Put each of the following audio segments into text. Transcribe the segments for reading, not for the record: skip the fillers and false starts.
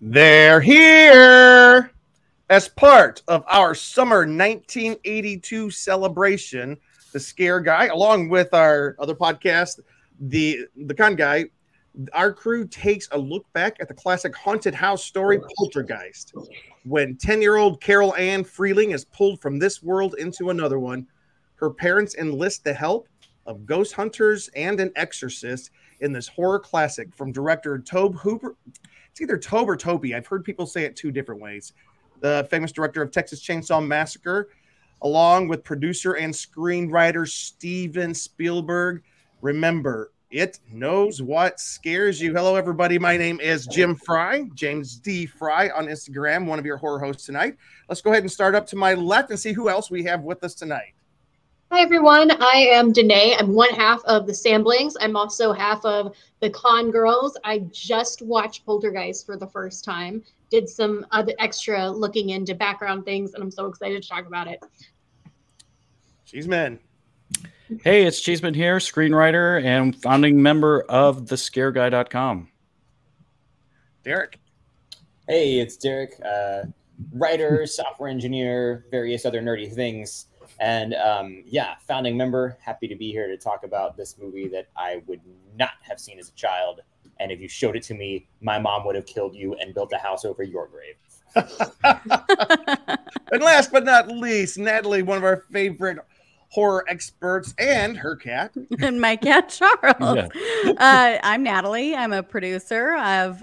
They're here as part of our summer 1982 celebration. The Scare Guy, along with our other podcast, the Con Guy, our crew takes a look back at the classic haunted house story, Poltergeist. When 10-year-old Carol Anne Freeling is pulled from this world into another one, her parents enlist the help of ghost hunters and an exorcist in this horror classic from director Tobe Hooper. It's either Tobe or Toby. I've heard people say it two different ways. The famous director of Texas Chainsaw Massacre, along with producer and screenwriter Steven Spielberg. Remember, it knows what scares you. Hello, everybody. My name is Jim Fry, James D. Fry on Instagram, one of your horror hosts tonight. Let's go ahead and start up to my left and see who else we have with us tonight. Hi, everyone. I am Danae. I'm one half of the Samblings. I'm also half of the Con Girls. I just watched Poltergeist for the first time, did some other extra looking into background things, and I'm so excited to talk about it. Cheeseman. Hey, it's Cheeseman here, screenwriter and founding member of thescareguy.com. Derek. Hey, it's Derek, writer, software engineer, various other nerdy things. And yeah, founding member, happy to be here to talk about this movie that I would not have seen as a child. And if you showed it to me, my mom would have killed you and built a house over your grave. And last but not least, Natalie, one of our favorite horror experts, and her cat. And my cat, Charles. Yeah. I'm Natalie. I'm a producer of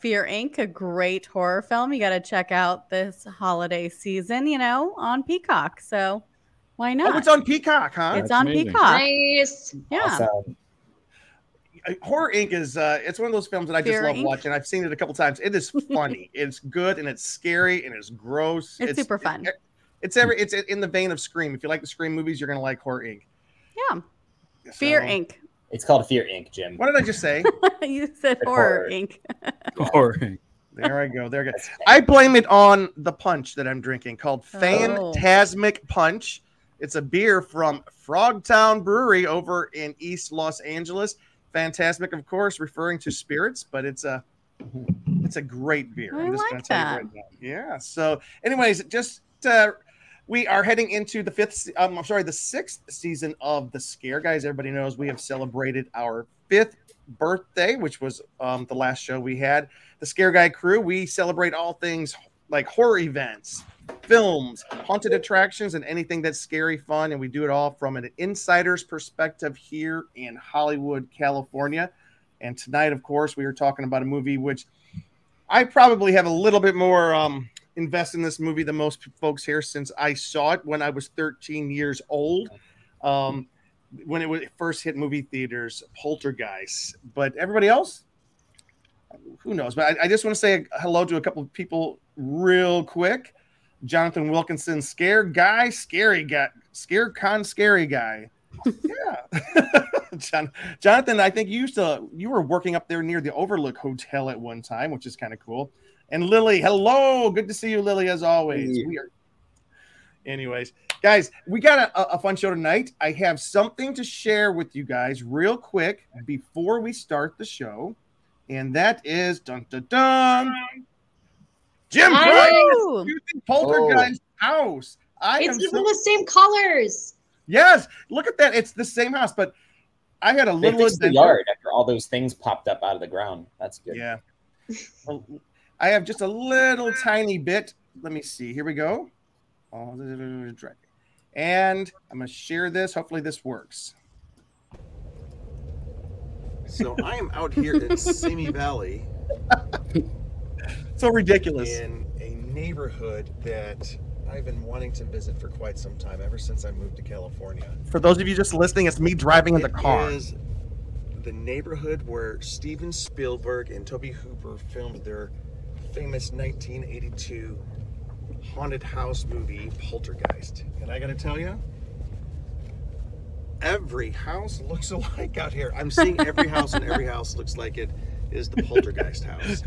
Fear Inc., a great horror film. You got to check out this holiday season, on Peacock. So why not? Oh, it's on Peacock, huh? It's That's on amazing. Peacock. Nice. Yeah. Awesome. Horror Inc. is it's one of those films that I just Fear love Inc. watching. I've seen it a couple times. It is funny. It's good and it's scary and it's gross. It's super fun. It's in the vein of Scream. If you like the Scream movies, you're gonna like Horror Inc. Yeah. Fear Inc. It's called Fear Inc., Jim. What did I just say? You said Horror. Horror Inc. Horror. There I go. There I go. I blame it on the punch that I'm drinking called Phantasmic Punch. It's a beer from Frogtown Brewery over in East Los Angeles. Phantasmic, of course, referring to spirits, but it's a great beer. I like gonna tell that. you right now. Yeah. So, anyways, just we are heading into the sixth season of The Scare Guys. Everybody knows we have celebrated our 5th birthday, which was the last show we had. The Scare Guy crew, we celebrate all things like horror events, films, haunted attractions, and anything that's scary fun. And we do it all from an insider's perspective here in Hollywood, California. And tonight, of course, we are talking about a movie which I probably have a little bit more invest in this movie than most folks here, since I saw it when I was 13 years old. When it first hit movie theaters, Poltergeist. But everybody else, who knows? But I just want to say hello to a couple of people real quick. Jonathan Wilkinson, scary guy. Yeah. Jonathan, I think you were working up there near the Overlook Hotel at one time, which is kind of cool. And Lily, hello. Good to see you, Lily, as always. Anyways, guys, we got a fun show tonight. I have something to share with you guys real quick before we start the show. And that is dun dun dun. Jim Price using Poltergeist house. It's even the same colors. Yes, look at that. It's the same house, but I had a They little fixed the yard after all those things popped up out of the ground. That's good. Yeah. Well, I have just a little tiny bit. Let me see. Here we go. And I'm going to share this. Hopefully this works. So I am out here in Simi Valley. So ridiculous. In a neighborhood that I've been wanting to visit for quite some time, ever since I moved to California. For those of you just listening, it's me driving in the It car. is the neighborhood where Steven Spielberg and Tobe Hooper filmed their famous 1982 haunted house movie, Poltergeist. And I gotta tell you, every house looks alike out here. I'm seeing every house, and every house looks like it is the Poltergeist house.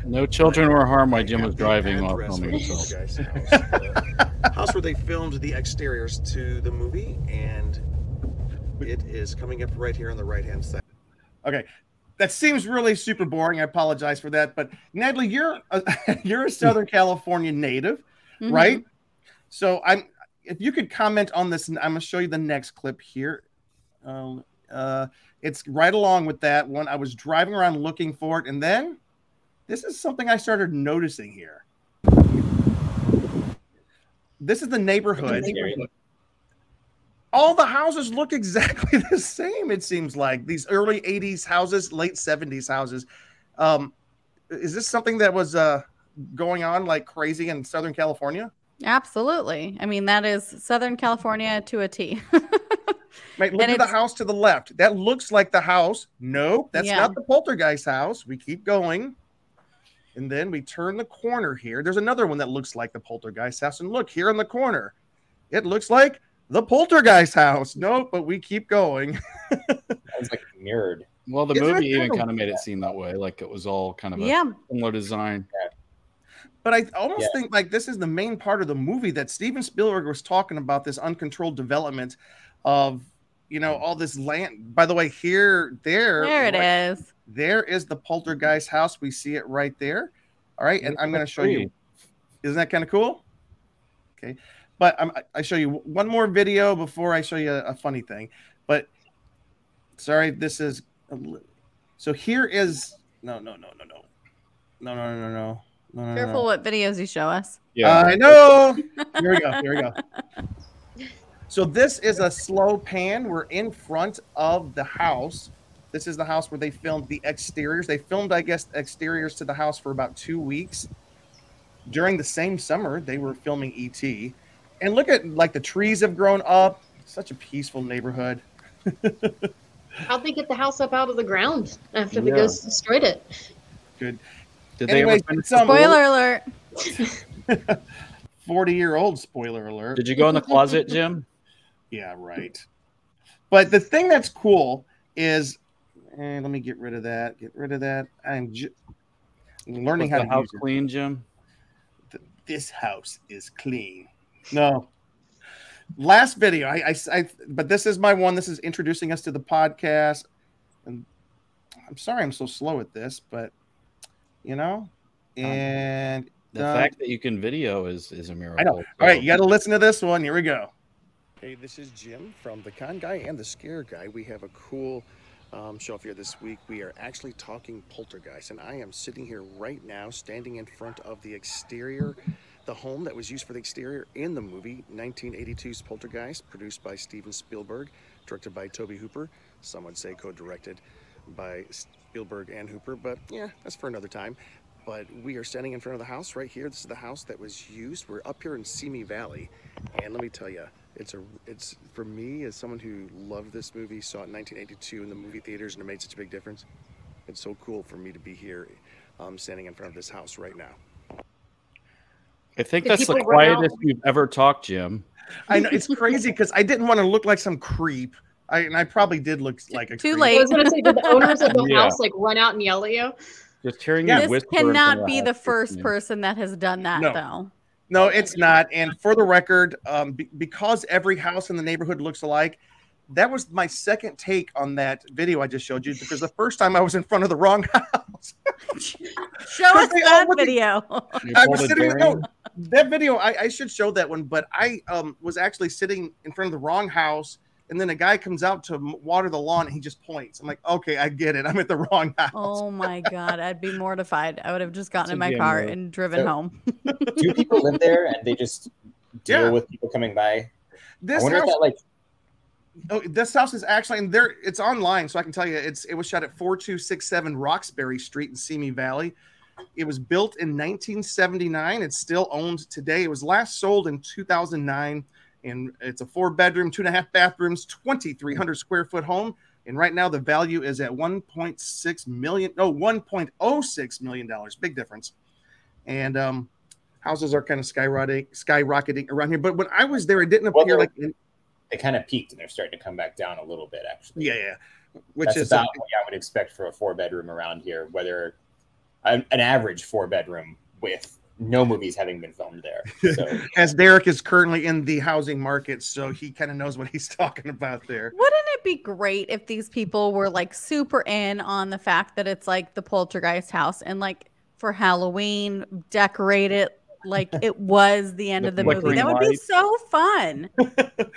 No children were harmed while Jim was The driving while address filming for the himself. Poltergeist house. The house where they filmed the exteriors to the movie, and it is coming up right here on the right-hand side. Okay. That seems really super boring. I apologize for that. But Natalie, you're a Southern California native, right? So if you could comment on this, and I'm going to show you the next clip here. It's right along with that one. I was driving around looking for it, and then this is something I started noticing here. This is the neighborhood. All the houses look exactly the same, it seems like. These early 80s houses, late 70s houses. Is this something that was going on like crazy in Southern California? Absolutely. I mean, that is Southern California to a T. Mate, look at the house to the left. That looks like the house. Nope, that's not the Poltergeist house. We keep going. And then we turn the corner here. There's another one that looks like the Poltergeist house. And look, here in the corner, it looks like the Poltergeist house. Nope, but we keep going. It's like mirrored. Well, the movie even kind of made it seem that way, like it was all kind of a similar design. But I almost think like this is the main part of the movie that Steven Spielberg was talking about, this uncontrolled development of, you know, all this land. By the way, there it is. There is the Poltergeist house. We see it right there. All right, and I'm going to show you. Isn't that kind of cool? Okay. But I show you one more video before I show you a funny thing. But sorry, this is so here is no. Careful what videos you show us. Yeah, I know. Here we go. So this is a slow pan. We're in front of the house. This is the house where they filmed the exteriors. They filmed, I guess, exteriors to the house for about 2 weeks. During the same summer, they were filming E.T. And look at, like, the trees have grown up. Such a peaceful neighborhood. How'd they get the house up out of the ground after the ghosts destroyed it? Good. Did they ever spoiler alert. 40-year-old spoiler alert. Did you go in the closet, Jim? Yeah, right. But the thing that's cool is, let me get rid of that. I'm learning how to house use it. Clean, Jim. This house is clean. No. Last video, but this is my one. This is introducing us to the podcast. And I'm sorry I'm so slow at this, but you know, and the fact that you can video is a miracle. I know. All right, you got to listen to this one. Here we go. Hey, this is Jim from The Con Guy and The Scare Guy. We have a cool show up here this week. We are actually talking Poltergeist, and I am sitting here right now, standing in front of the exterior, the home that was used for the exterior in the movie 1982's Poltergeist, produced by Steven Spielberg, directed by Tobe Hooper. Some would say co-directed by Spielberg and Hooper, but yeah, that's for another time. But we are standing in front of the house right here. This is the house that was used. We're up here in Simi Valley, and let me tell you, it's for me, as someone who loved this movie, saw it in 1982 in the movie theaters, and it made such a big difference. It's so cool for me to be here, standing in front of this house right now. I think that's the quietest you've ever talked, Jim. I know, it's crazy because I didn't want to look like some creep. I probably did look like a too creep. late. I was going to say, did the owners of the house like run out and yell at you? Just hearing you whisper. This cannot be the first person that has done that, though. No, it's not. And for the record, because every house in the neighborhood looks alike, that was my second take on that video I just showed you, because the first time I was in front of the wrong house. Show us that video. I was sitting that video. I should show that one, but I was actually sitting in front of the wrong house, and then a guy comes out to water the lawn, and he just points. I'm like, okay, I get it. I'm at the wrong house. Oh my God, I'd be mortified. I would have just gotten in my car and driven home. Do people live there and they just deal with people coming by? This I wonder house, if that, like, this house is actually, and there, it's online, so I can tell you, it was shot at 4267 Roxbury Street in Simi Valley. It was built in 1979. It's still owned today. It was last sold in 2009, and it's a 4-bedroom, 2.5 bathrooms, 2,300 square foot home. And right now the value is at $1.06 million. Big difference. And houses are kind of skyrocketing around here. But when I was there, it didn't appear like. they kind of peaked and they're starting to come back down a little bit, actually. Yeah. Which That's is about what I would expect for a 4-bedroom around here, whether an average 4-bedroom with no movies having been filmed there. So. As Derek is currently in the housing market, so he kind of knows what he's talking about there. Wouldn't it be great if these people were like super in on the fact that it's like the Poltergeist house and like for Halloween decorate it like it was the end of the movie? That would be so fun.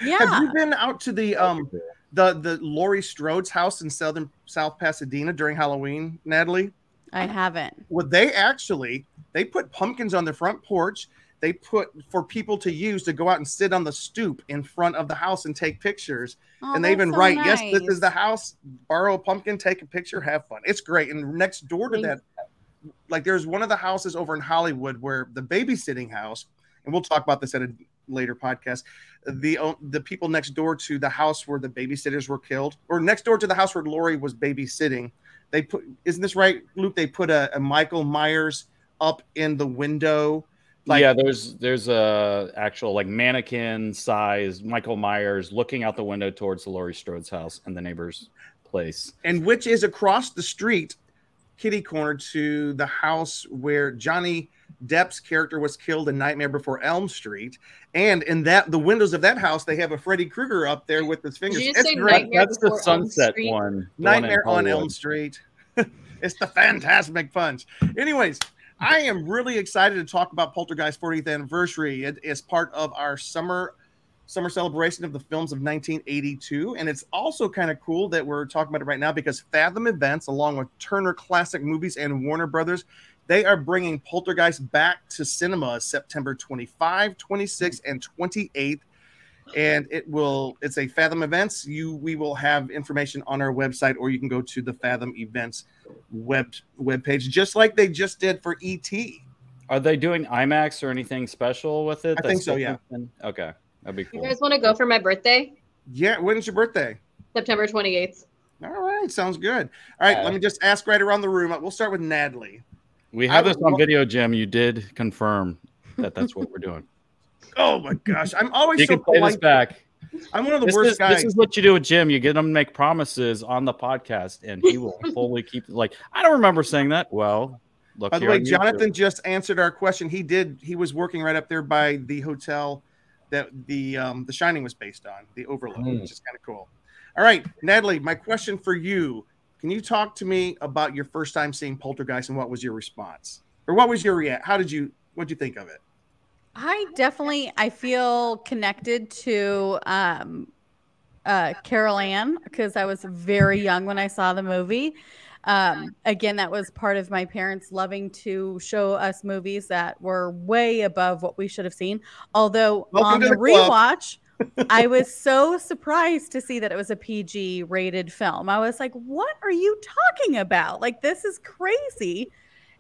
Yeah. Have you been out to the Laurie Strode's house in South Pasadena during Halloween, Natalie? I haven't. Well, they put pumpkins on the front porch. They put for people to use to go out and sit on the stoop in front of the house and take pictures. Oh, and they even write, nice. yes, this is the house, borrow a pumpkin, take a picture, have fun. It's great. And next door to that, like there's one of the houses over in Hollywood where the babysitting house, and we'll talk about this at a later podcast, the people next door to the house where the babysitters were killed, or next door to the house where Laurie was babysitting, they put, isn't this right, Luke? They put a Michael Myers up in the window. Like, yeah, there's a actual like mannequin size Michael Myers looking out the window towards the Laurie Strode's house and the neighbor's place, and which is across the street, kitty corner to the house where Johnny Depp's character was killed in Nightmare Before Elm Street. And in that, the windows of that house, they have a Freddy Krueger up there with his fingers. Did you say Nightmare That's the Sunset one. Nightmare on Elm Street. It's the Phantasmic Punch. Anyways, I am really excited to talk about Poltergeist 40th anniversary. It is part of our summer celebration of the films of 1982. And it's also kind of cool that we're talking about it right now because Fathom Events, along with Turner Classic Movies and Warner Brothers, they are bringing Poltergeist back to cinema September 25, 26, and 28. And it's a Fathom Events. We will have information on our website, or you can go to the Fathom Events webpage, just like they just did for E.T. Are they doing IMAX or anything special with it? I think so, yeah. Okay, that'd be cool. You guys want to go for my birthday? Yeah, when's your birthday? September 28th. All right, sounds good. All right, let me just ask right around the room. We'll start with Natalie. We have this on video, Jim. You did confirm that that's what we're doing. Oh my gosh, I'm always you so can play this back. I'm one of the worst guys. This is what you do with Jim. You get him to make promises on the podcast, and he will fully keep. Like, I don't remember saying that. Well, look. By the way, Jonathan just answered our question. He was working right up there by the hotel that the Shining was based on, the Overlook, which is kind of cool. All right, Natalie, my question for you: can you talk to me about your first time seeing Poltergeist and what was your response, or what was your reaction? What'd you think of it? I feel connected to Carol Anne because I was very young when I saw the movie. Again, that was part of my parents loving to show us movies that were way above what we should have seen. Although on the rewatch, I was so surprised to see that it was a PG rated film. I was like, what are you talking about? Like, this is crazy.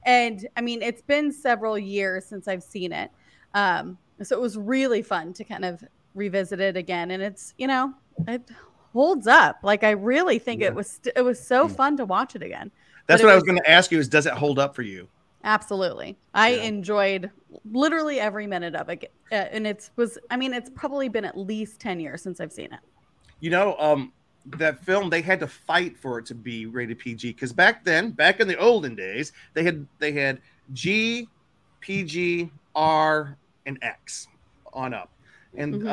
And I mean, it's been several years since I've seen it. So it was really fun to kind of revisit it again. And it's, it holds up. Like, I really think it was so fun to watch it again. That's what I was going to ask you is, does it hold up for you? Absolutely. I enjoyed literally every minute of it. And it's probably been at least 10 years since I've seen it. That film, they had to fight for it to be rated PG. Because back in the olden days, they had G, PG, R, and X on up. And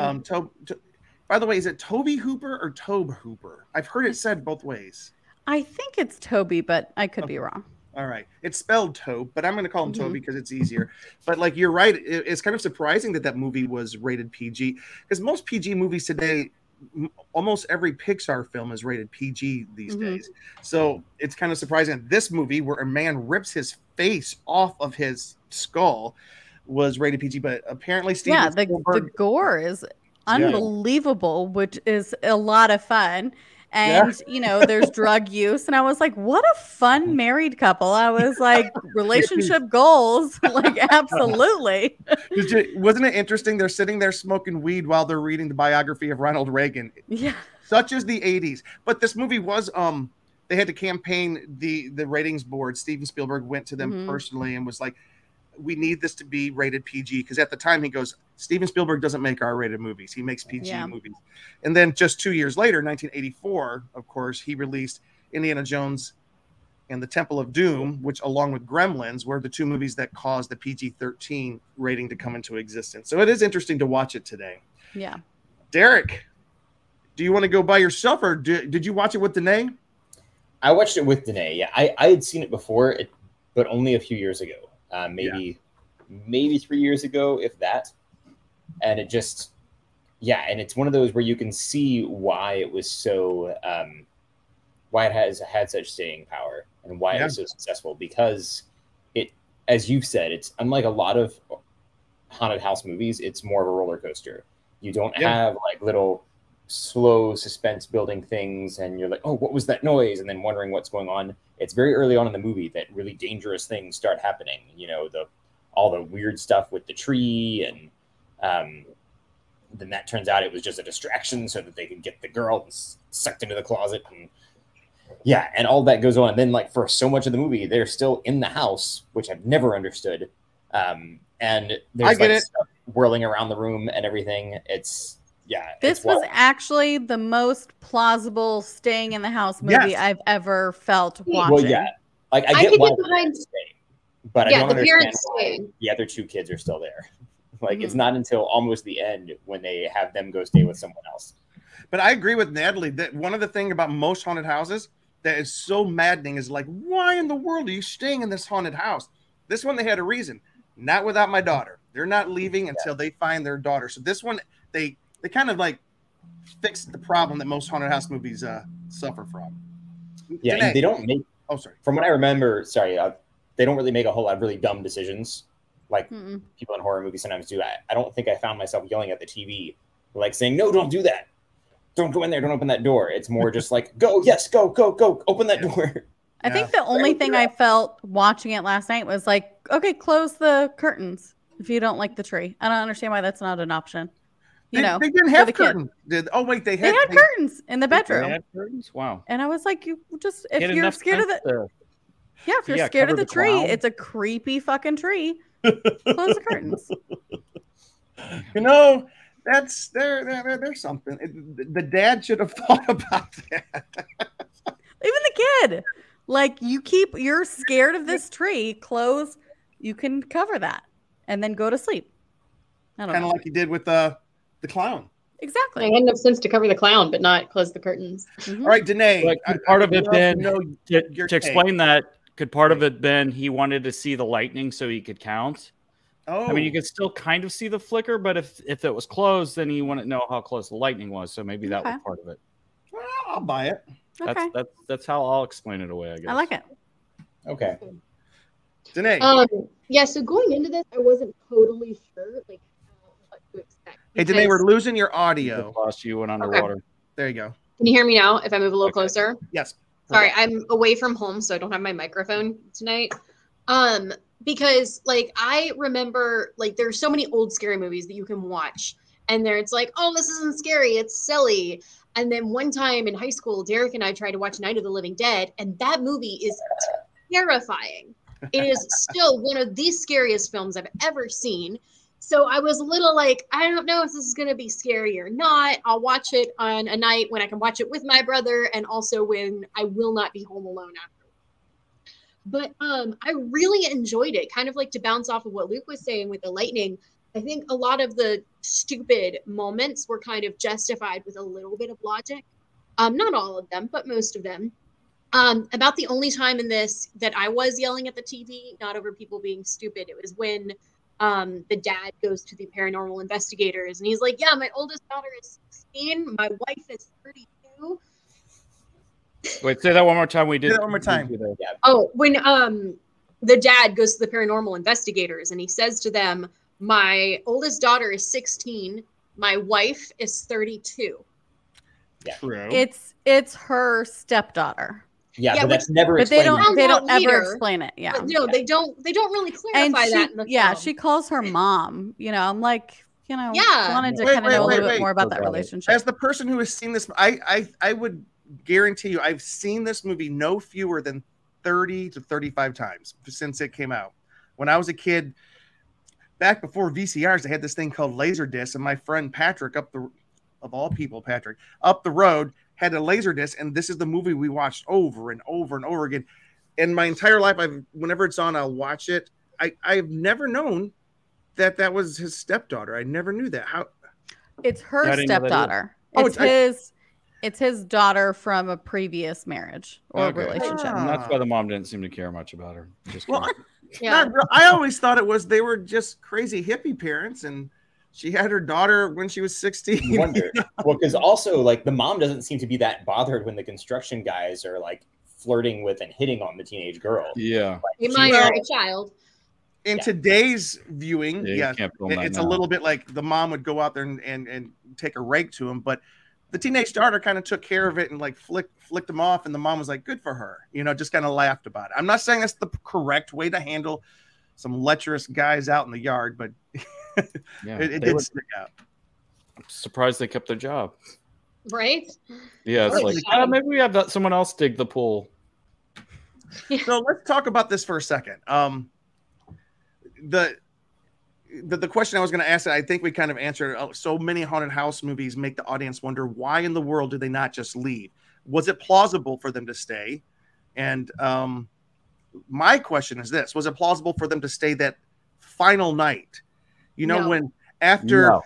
by the way, is it Tobe Hooper or Tobe Hooper? I've heard it said both ways. I think it's Toby, but I could be wrong. All right. It's spelled Tobe, but I'm going to call him Toby because it's easier. But like, you're right. It's kind of surprising that movie was rated PG because most PG movies today, almost every Pixar film is rated PG these days. So it's kind of surprising. This movie where a man rips his face off of his skull was rated PG, but apparently Steven Spielberg, the gore is unbelievable, which is a lot of fun. And there's drug use, and I was like, what a fun married couple. I was like, relationship goals, like, absolutely. Wasn't it interesting? They're sitting there smoking weed while they're reading the biography of Ronald Reagan. Yeah, such as the 80s. But this movie was they had to campaign the ratings board. Steven Spielberg went to them personally and was like, we need this to be rated PG, because at the time he goes, Steven Spielberg doesn't make R-rated movies. He makes PG movies. And then just 2 years later, 1984, of course, he released Indiana Jones and the Temple of Doom, which along with Gremlins were the two movies that caused the PG-13 rating to come into existence. So it is interesting to watch it today. Yeah. Derek, do you want to go by yourself, or did you watch it with Danae? I watched it with Danae. Yeah, I had seen it before, but only a few years ago. Maybe 3 years ago, if that. And it just, and it's one of those where you can see why it was so, why it has had such staying power and why it was so successful, because it, as you've said, it's unlike a lot of haunted house movies. It's more of a roller coaster. You don't have like little slow suspense building things and you're like, oh, what was that noise? And then wondering what's going on. It's very early on in the movie that really dangerous things start happening. You know, all the weird stuff with the tree, and then that turns out it was just a distraction so that they could get the girl sucked into the closet, and all that goes on. And then like for so much of the movie, they're still in the house, which I've never understood. And there's like stuff whirling around the room and everything. This was actually the most plausible staying in the house movie I've ever felt watching. Well, yeah, like I get why parents stay, but I don't understand why the other two kids are still there. Like it's not until almost the end when they have them go stay with someone else. But I agree with Natalie that one of the things about most haunted houses that is so maddening is like, why in the world are you staying in this haunted house? This one, they had a reason. Not without my daughter. They're not leaving until they find their daughter. So this one, they kind of like fixed the problem that most haunted house movies suffer from. Yeah, and they don't make. Oh, sorry. From what I remember, they don't really make a whole lot of really dumb decisions like people in horror movies sometimes do. I don't think I found myself yelling at the TV, like saying, "No, don't do that. Don't go in there. Don't open that door." It's more just like, "Go, yes, go, go, go, open that door." I think the only thing I felt watching it last night was like, okay, close the curtains if you don't like the tree. I don't understand why that's not an option. They didn't have curtains. They had curtains in the bedroom. They had curtains? Wow. And I was like, you just, if you're scared of the if you're scared of the tree, it's a creepy fucking tree. Close the curtains. You know, there's something. The dad should have thought about that. Even the kid. Like, you're scared of this tree, you can cover that and then go to sleep. Kind of like you did with the clown. Exactly. I had enough sense to cover the clown, but not close the curtains. Mm-hmm. All right, Danae. Like, part of it been to explain that. Could part of it been he wanted to see the lightning so he could count? Oh, I mean, you could still kind of see the flicker, but if it was closed, then he wouldn't know how close the lightning was. So maybe that was part of it. Well, I'll buy it. That's how I'll explain it away, I guess. I like it. Okay. Danae. Yeah, so going into this, I wasn't totally sure what to expect. Hey, Danae, we're losing your audio. Lost you, went underwater. Okay. There you go. Can you hear me now if I move a little closer? Yes. Sorry, I'm away from home, so I don't have my microphone tonight. Because like I remember, like there's so many old scary movies that you can watch, and it's like, oh, this isn't scary, it's silly. And then one time in high school, Derek and I tried to watch Night of the Living Dead, and that movie is terrifying. It is still one of the scariest films I've ever seen. So I was a little like, I don't know if this is going to be scary or not. I'll watch it on a night when I can watch it with my brother, and also when I will not be home alone after. But I really enjoyed it. Kind of like to bounce off of what Luke was saying with the lightning. I think a lot of the stupid moments were kind of justified with a little bit of logic. Not all of them, but most of them. About the only time in this that I was yelling at the TV, not over people being stupid, it was when the dad goes to the paranormal investigators and he's like, yeah, my oldest daughter is 16, my wife is 32. Wait, say that one more time. We did that one more time. Yeah. Oh, when the dad goes to the paranormal investigators and he says to them, my oldest daughter is 16, my wife is 32. Yeah. True. It's her stepdaughter. Yeah, but that's never explained. But they don't ever explain it. Yeah. But, they don't really clarify that in the film. She calls her mom. You know, I'm like, wanted to kind of know a little bit more about that relationship. As the person who has seen this, I would guarantee you I've seen this movie no fewer than 30 to 35 times since it came out. when I was a kid, back before VCRs, they had this thing called Laserdisc, and my friend Patrick of all people, Patrick, up the road had a Laserdisc, and this is the movie we watched over and over and over again. In my entire life, whenever it's on, I'll watch it. I've never known that was his stepdaughter. I never knew that. How? It's her stepdaughter. It's his daughter from a previous marriage or relationship. And that's why the mom didn't seem to care much about her. Just I always thought they were just crazy hippie parents, and she had her daughter when she was 16. You wonder. Well, because also, like, the mom doesn't seem to be that bothered when the construction guys are, like, flirting with and hitting on the teenage girl. Yeah. Like, you might are a child. In today's viewing, it's a little bit like the mom would go out there and take a rake to him, but the teenage daughter kind of took care of it and like flicked him off, and the mom was like, good for her, just kind of laughed about it. I'm not saying that's the correct way to handle some lecherous guys out in the yard, but it did stick out. I'm surprised they kept their job. Right? Yeah, it's like, maybe we have someone else dig the pool. So let's talk about this for a second. The question I was going to ask, I think we kind of answered. So many haunted house movies make the audience wonder, why in the world did they not just leave? Was it plausible for them to stay? And my question is this: was it plausible for them to stay that final night? When after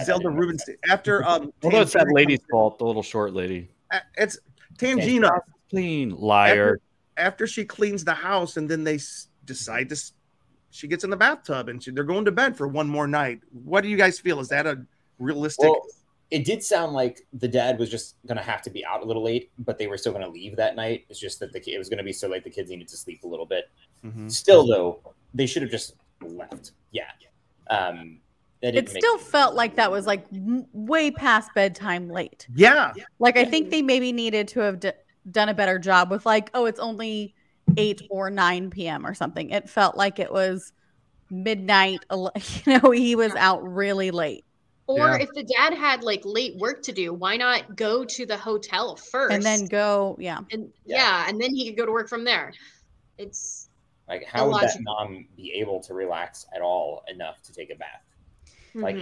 Zelda Rubinstein, after although it's that lady's fault, the little short lady. It's Tangina. Clean liar. After she cleans the house, and then they decide to. She gets in the bathtub and they're going to bed for one more night. What do you guys feel? Is that a realistic? Well, it did sound like the dad was just going to have to be out a little late, but they were still going to leave that night. It's just that it was going to be so late the kids needed to sleep a little bit. Mm-hmm. Still, though, they should have just left. Yeah. It still felt like that was like way past bedtime late. Yeah. Like I think they maybe needed to have done a better job with like, oh, it's only 8 or 9 p.m. or something. It felt like it was midnight. He was out really late. Or if the dad had like late work to do, why not go to the hotel first and then go? And then he could go to work from there. It's like, how would that mom be able to relax at all enough to take a bath? Like,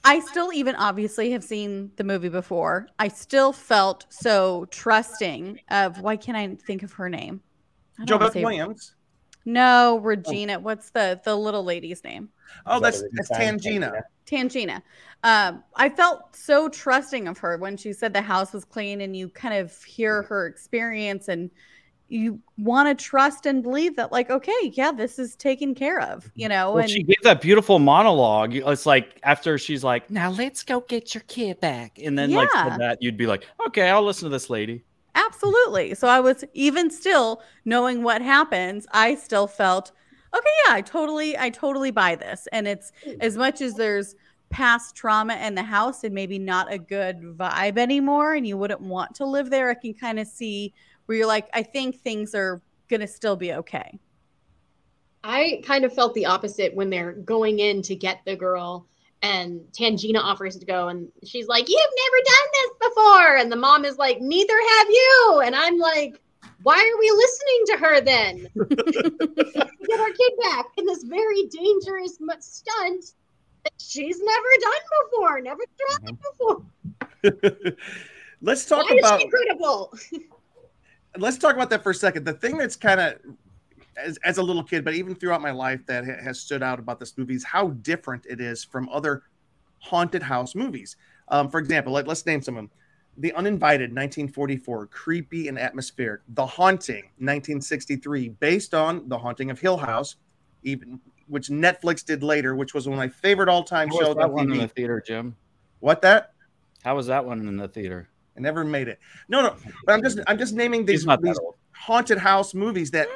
I still even obviously have seen the movie before. I still felt so trusting of, why can't I think of her name? JoBeth Williams. No, Regina. What's the little lady's name? Oh, that's Tangina. Tangina. I felt so trusting of her when she said the house was clean, and you kind of hear her experience, and you want to trust and believe that, like, okay, yeah, this is taken care of, Well, and she gave that beautiful monologue. It's like after she's like, now let's go get your kid back. And then like said that, you'd be like, okay, I'll listen to this lady. Absolutely. So I was, even still knowing what happens, I still felt, okay, yeah, I totally buy this. And it's, as much as there's past trauma in the house and maybe not a good vibe anymore, and you wouldn't want to live there, I can kind of see where you're like, I think things are going to still be okay. I kind of felt the opposite when they're going in to get the girl, and Tangina offers to go, and she's like, you've never done this before. And the mom is like, neither have you. And I'm like, why are we listening to her then? Get our kid back in this very dangerous stunt that she's never done before, never tried before. Let's talk Why about. Is she credible? Let's talk about that for a second. The thing that's kind of, as a little kid, but even throughout my life, that has stood out about this movie is how different it is from other haunted house movies. For example, let's name some of them. The Uninvited, 1944, creepy and atmospheric. The Haunting, 1963, based on The Haunting of Hill House, which Netflix did later, which was one of my favorite all-time shows. How was that one in the theater, Jim? What that? How was that one in the theater? I never made it. No. But I'm just naming these haunted house movies that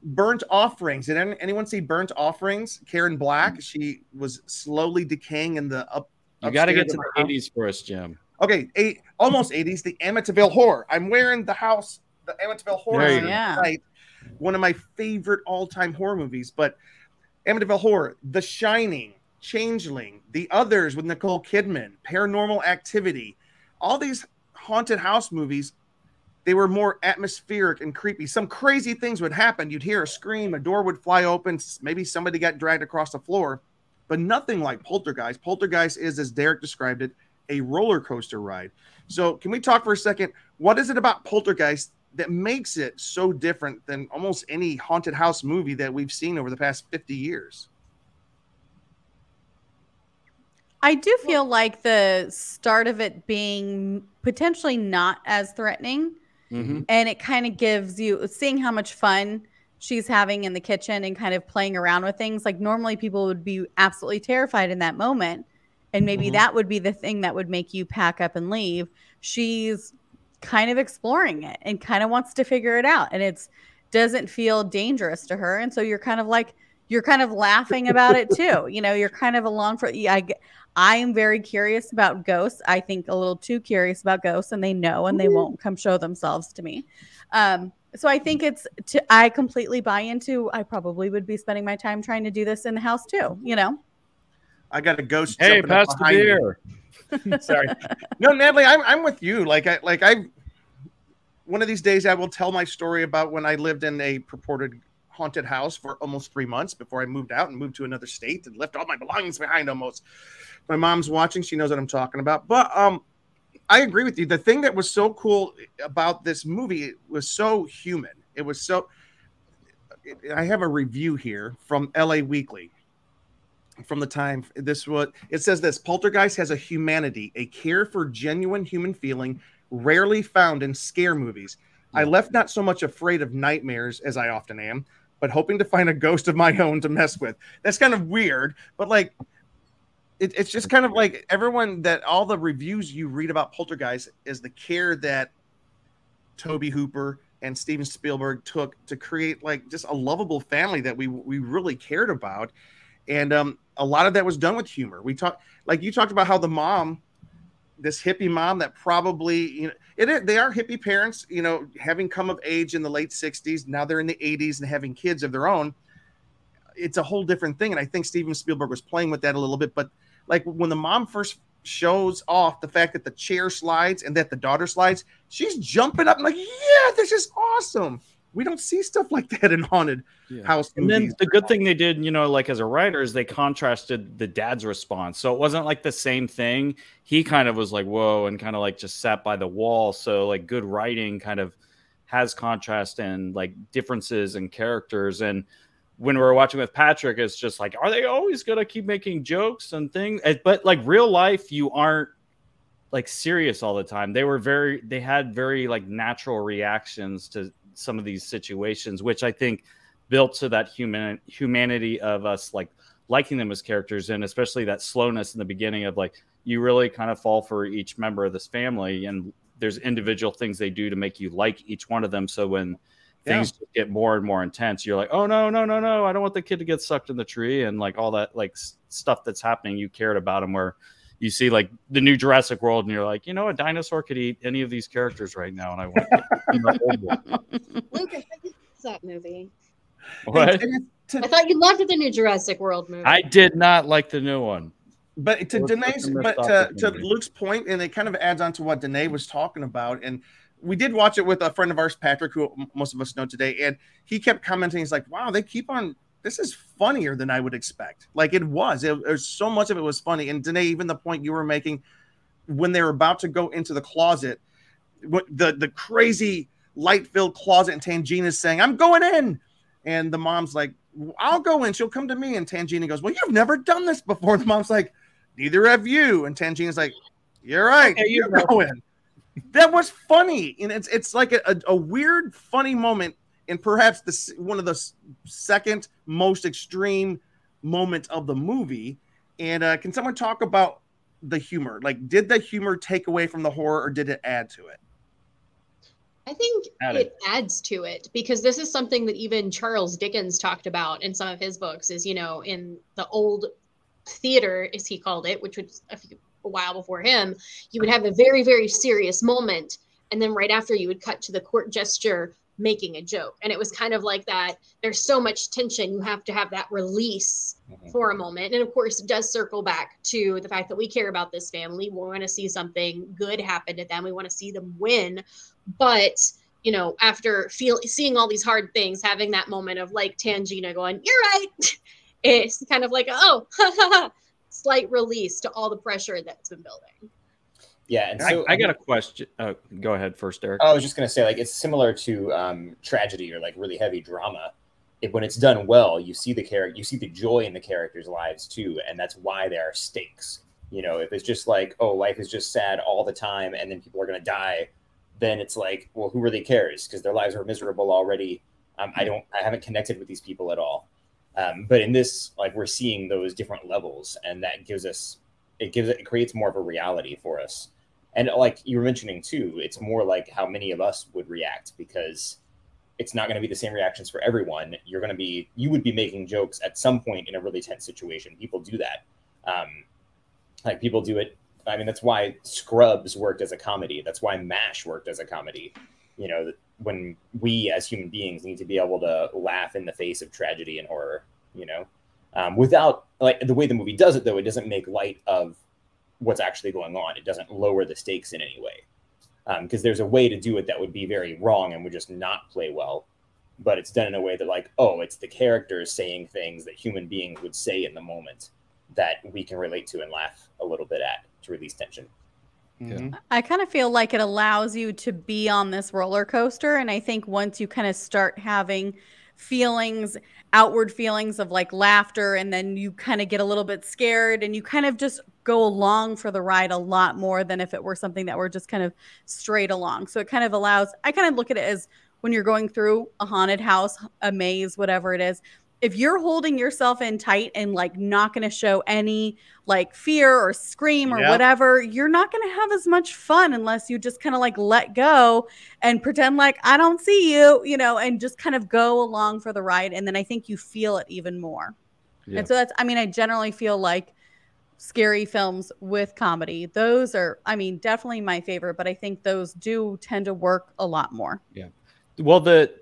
Burnt Offerings. Did anyone see Burnt Offerings? Karen Black. She was slowly decaying in the up. You got to get to the 80s for us, Jim. Okay, almost 80s. The Amityville Horror. I'm wearing the Amityville Horror tonight. One of my favorite all-time horror movies. But Amityville Horror, The Shining, Changeling, The Others with Nicole Kidman, Paranormal Activity, all these haunted house movies they were more atmospheric and creepy. Some crazy things would happen. You'd hear a scream, a door would fly open, maybe somebody got dragged across the floor, but nothing like Poltergeist. Poltergeist is, as Derek described it, a roller coaster ride. So can we talk for a second? What is it about Poltergeist that makes it so different than almost any haunted house movie that we've seen over the past 50 years? I do feel like the start of it being potentially not as threatening. Mm-hmm. And it kind of gives you, seeing how much fun she's having in the kitchen and kind of playing around with things. Like normally people would be absolutely terrified in that moment. And maybe that would be the thing that would make you pack up and leave. She's kind of exploring it and kind of wants to figure it out. And it doesn't feel dangerous to her. And so you're kind of laughing about it too. You know, you're kind of along for, I am very curious about ghosts. I think a little too curious about ghosts, and they know, and they won't come show themselves to me. So I think I completely buy into, I probably would be spending my time trying to do this in the house too, you know? I got a ghost. Hey, pass the beer. Sorry. No, Natalie, I'm with you. One of these days I will tell my story about when I lived in a purported haunted house for almost 3 months before I moved out and moved to another state and left all my belongings behind almost. My mom's watching. She knows what I'm talking about. But I agree with you. The thing that was so cool about this movie, it was so human. It was so... I have a review here from LA Weekly from the time. It says this: Poltergeist has a humanity, a care for genuine human feeling rarely found in scare movies. I left not so much afraid of nightmares as I often am, but hoping to find a ghost of my own to mess with. That's kind of weird, but like, it's just kind of like all the reviews you read about Poltergeist is the care that Tobe Hooper and Steven Spielberg took to create like just a lovable family that we really cared about. And a lot of that was done with humor. You talked about how the mom, this hippie mom that probably, they are hippie parents, having come of age in the late 60s. Now they're in the 80s and having kids of their own. It's a whole different thing. And I think Steven Spielberg was playing with that a little bit. But like when the mom first shows off the fact that the chair slides and that the daughter slides, she's jumping up and like, yeah, this is awesome. We don't see stuff like that in haunted house movies. And then the good thing they did, like as a writer, is they contrasted the dad's response. So it wasn't like the same thing. He kind of was like, whoa, and kind of like just sat by the wall. So like good writing kind of has contrast and like differences in characters. And when we were watching with Patrick, it's just like, are they always going to keep making jokes and things? But like real life, you aren't like serious all the time. They had very like natural reactions to some of these situations, which I think built to that humanity of us like liking them as characters, and especially that slowness in the beginning of like you really kind of fall for each member of this family, and there's individual things they do to make you like each one of them. So when things get more and more intense, you're like, oh no, I don't want the kid to get sucked in the tree, and like all that like stuff that's happening, you cared about them. Where you see like the new Jurassic World and you're like, a dinosaur could eat any of these characters right now. And I went, Luke, I thought you loved that movie. What? I thought you loved the new Jurassic World movie. I did not like the new one. But to Luke's point, and it kind of adds on to what Danae was talking about. And we did watch it with a friend of ours, Patrick, who most of us know today. And he kept commenting, he's like, wow, they keep on, this is funnier than I would expect. Like it was so much of it was funny. And Danae, even the point you were making when they were about to go into the closet, the crazy light-filled closet, and Tangina's saying, I'm going in. And the mom's like, I'll go in. She'll come to me. And Tangina goes, well, you've never done this before. The mom's like, neither have you. And Tangina's like, you're right. Okay, you go in. That was funny. And it's like a weird, funny moment. And perhaps one of the second most extreme moment of the movie. And can someone talk about the humor? Like, did the humor take away from the horror, or did it add to it? I think it adds to it, because this is something that even Charles Dickens talked about in some of his books, is, in the old theater, as he called it, which was a while before him, you would have a very, very serious moment. And then right after, you would cut to the court gesture making a joke. And it was kind of like that. There's so much tension. You have to have that release for a moment. And of course, it does circle back to the fact that we care about this family. We want to see something good happen to them. We want to see them win. But, you know, after seeing all these hard things, having that moment of like Tangina going, "You're right." It's kind of like, oh, slight release to all the pressure that's been building. Yeah, and so I got a question. Go ahead first, Derek. I was just going to say, like, it's similar to tragedy or like really heavy drama. When it's done well, you see the joy in the characters' lives too, and that's why there are stakes. You know, if it's just like, oh, life is just sad all the time, and then people are going to die, then it's like, well, who really cares? Because their lives are miserable already. I haven't connected with these people at all. But in this, like, we're seeing those different levels, and that it creates more of a reality for us. And like you were mentioning too, it's more like how many of us would react, because it's not going to be the same reactions for everyone. You would be making jokes at some point in a really tense situation. People do that. Like people do it. I mean, that's why Scrubs worked as a comedy. That's why MASH worked as a comedy. You know, when we as human beings need to be able to laugh in the face of tragedy and horror, you know, without, like, the way the movie does it, though, it doesn't make light of what's actually going on. It doesn't lower the stakes in any way, because there's a way to do it that would be very wrong and would just not play well. But it's done in a way that, like, oh, it's the characters saying things that human beings would say in the moment that we can relate to and laugh a little bit at to release tension. Mm-hmm. I kind of feel like it allows you to be on this roller coaster. And I think once you kind of start having feelings, outward feelings of like laughter, and then you kind of get a little bit scared, and you kind of just go along for the ride a lot more than if it were something that were just kind of straight along. So it kind of allows, I kind of look at it as when you're going through a haunted house, a maze, whatever it is, if you're holding yourself in tight and like not going to show any like fear or scream or whatever, you're not going to have as much fun unless you just kind of like let go and pretend like I don't see you, you know, and just kind of go along for the ride. And then I think you feel it even more. Yeah. And so that's, I mean, I generally feel like scary films with comedy, those are, I mean, definitely my favorite, but I think those do tend to work a lot more. Yeah. Well, the